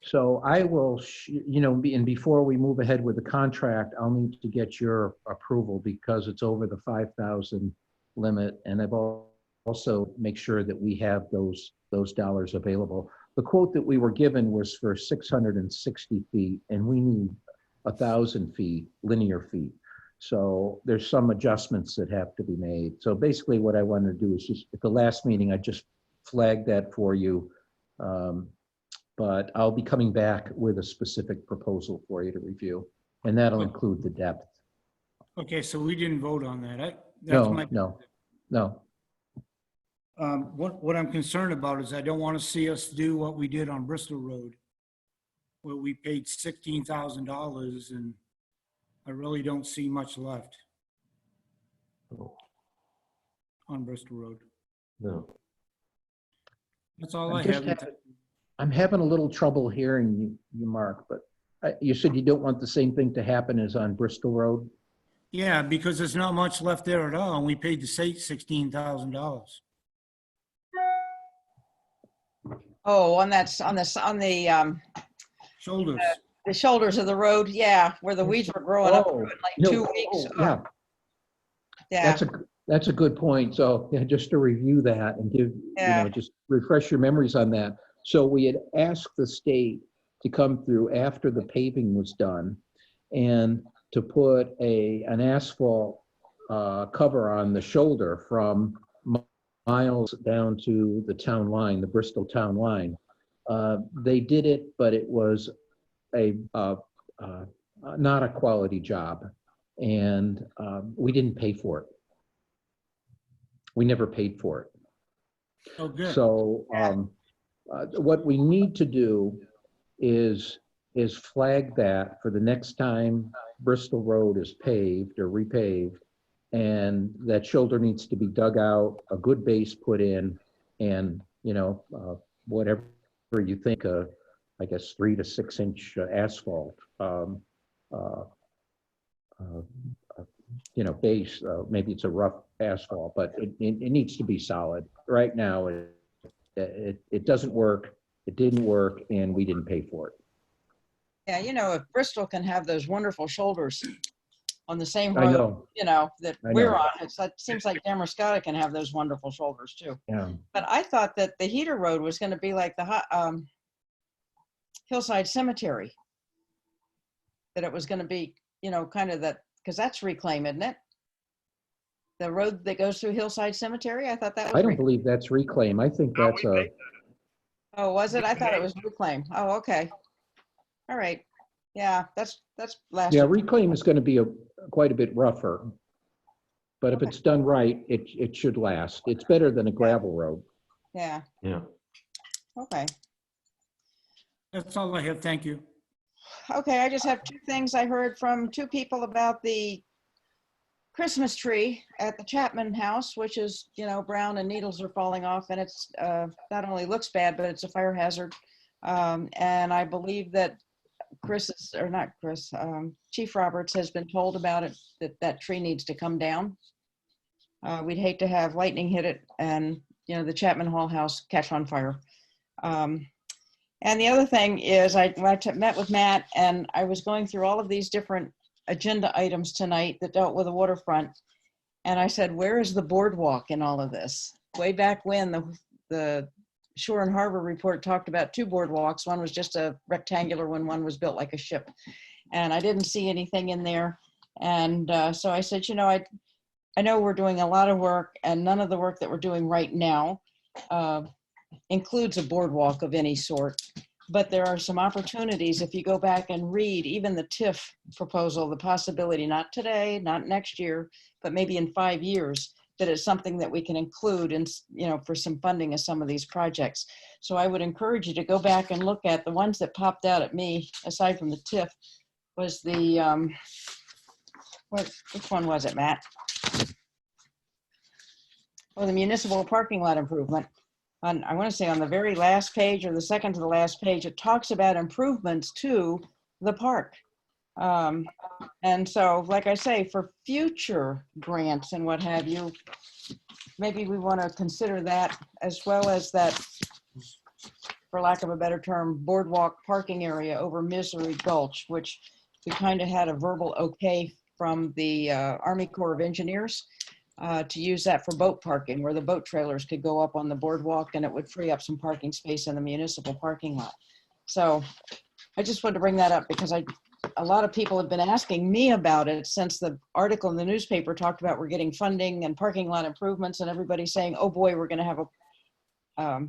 So I will, and before we move ahead with the contract, I'll need to get your approval because it's over the 5,000 limit, and I've also make sure that we have those dollars available. The quote that we were given was for 660 feet, and we need 1,000 feet, linear feet. So there's some adjustments that have to be made. So basically what I want to do is just, at the last meeting, I just flagged that for you. But I'll be coming back with a specific proposal for you to review, and that'll include the depth. Okay, so we didn't vote on that. No. What I'm concerned about is I don't want to see us do what we did on Bristol Road, where we paid $16,000, and I really don't see much left on Bristol Road. No. That's all I have. I'm having a little trouble hearing you, Mark, but you said you don't want the same thing to happen as on Bristol Road? Yeah, because there's not much left there at all, and we paid the state $16,000. Oh, on the shoulders. The shoulders of the road, yeah, where the weeds were growing up in like 2 weeks. Yeah. That's a good point. So just to review that and give, just refresh your memories on that. So we had asked the state to come through after the paving was done and to put an asphalt cover on the shoulder from Miles down to the town line, the Bristol town line. They did it, but it was not a quality job, and we didn't pay for it. We never paid for it. Oh, good. So what we need to do is flag that for the next time Bristol Road is paved or repaved, and that shoulder needs to be dug out, a good base put in, and whatever you think, I guess 3 to 6 inch asphalt, base. Maybe it's a rough asphalt, but it needs to be solid. Right now, it doesn't work. It didn't work, and we didn't pay for it. Yeah, you know, if Bristol can have those wonderful shoulders on the same I road, know, you know, that I we're know. on, it seems like Damascotta can have those wonderful shoulders too. Yeah. But I thought that the Heater Road was going to be like the Hillside Cemetery. That it was going to be, you know, kind of that, because that's reclaim, isn't it? The road that goes through Hillside Cemetery? I thought that was I don't believe that's reclaim. I think No, that's we a, paid Oh, was it? We I thought it paid was reclaim. Oh, okay. All right. Yeah, that's last. yeah, reclaim is going to be quite a bit rougher. But if Okay. it's done right, it should last. It's better than a gravel road. Yeah, Yeah. okay. That's all I have. Thank you. Okay, I just have two things I heard from two people about the Christmas tree at the Chapman house, which is, you know, brown and needles are falling off, and it's not only looks bad, but it's a fire hazard. And I believe that Chief Roberts has been told about it, that tree needs to come down. We'd hate to have lightning hit it and, you know, the Chapman Hall house catch on fire. And the other thing is I met with Matt, and I was going through all of these different agenda items tonight that dealt with the waterfront. And I said, where is the boardwalk in all of this? Way back when the Shore and Harbor report talked about two boardwalks. One was just a rectangular one was built like a ship. And I didn't see anything in there. And so I said, you know, I know we're doing a lot of work, and none of the work that we're doing right now includes a boardwalk of any sort. But there are some opportunities if you go back and read even the TIF proposal, the possibility, not today, not next year, but maybe in 5 years, that it's something that we can include in, you know, for some funding of some of these projects. So I would encourage you to go back and look at the ones that popped out at me, aside from the TIF, was the, which one was it, Matt? Oh, the municipal parking lot improvement. I want to say on the very last page or the second to the last page, it talks about improvements to the park. And so, like I say, for future grants and what have you, maybe we want to consider that, as well as that, for lack of a better term, boardwalk parking area over Misery Gulch, which we kind of had a verbal okay from the Army Corps of Engineers. To use that for boat parking, where the boat trailers could go up on the boardwalk and it would free up some parking space in the municipal parking lot. So I just wanted to bring that up because a lot of people have been asking me about it since the article in the newspaper talked about we're getting funding and parking lot improvements, and everybody's saying, oh boy, we're going to have a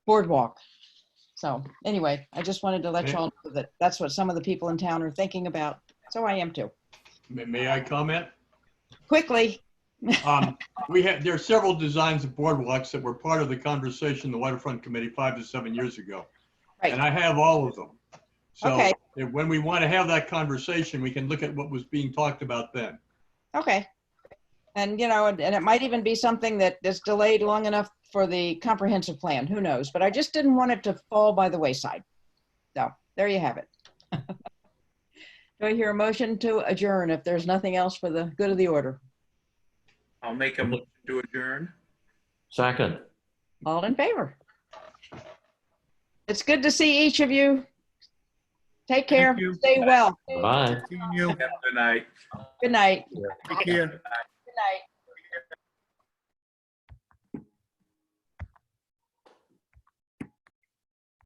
boardwalk. So anyway, I just wanted to let y'all know that that's what some of the people in town are thinking about. So I am too. May I comment? Quickly. There are several designs of boardwalks that were part of the conversation, the waterfront committee 5 to 7 years ago. Right. And I have all of them. So okay. When we want to have that conversation, we can look at what was being talked about then. Okay. And, you know, and it might even be something that is delayed long enough for the comprehensive plan. Who knows? But I just didn't want it to fall by the wayside. So there you have it. Do I hear a motion to adjourn if there's nothing else for the good of the order? I'll make a motion to adjourn. Second. All in favor? It's good to see each of you. Take care. Stay well. Bye. Seeing you. Good night. Good night. Take care.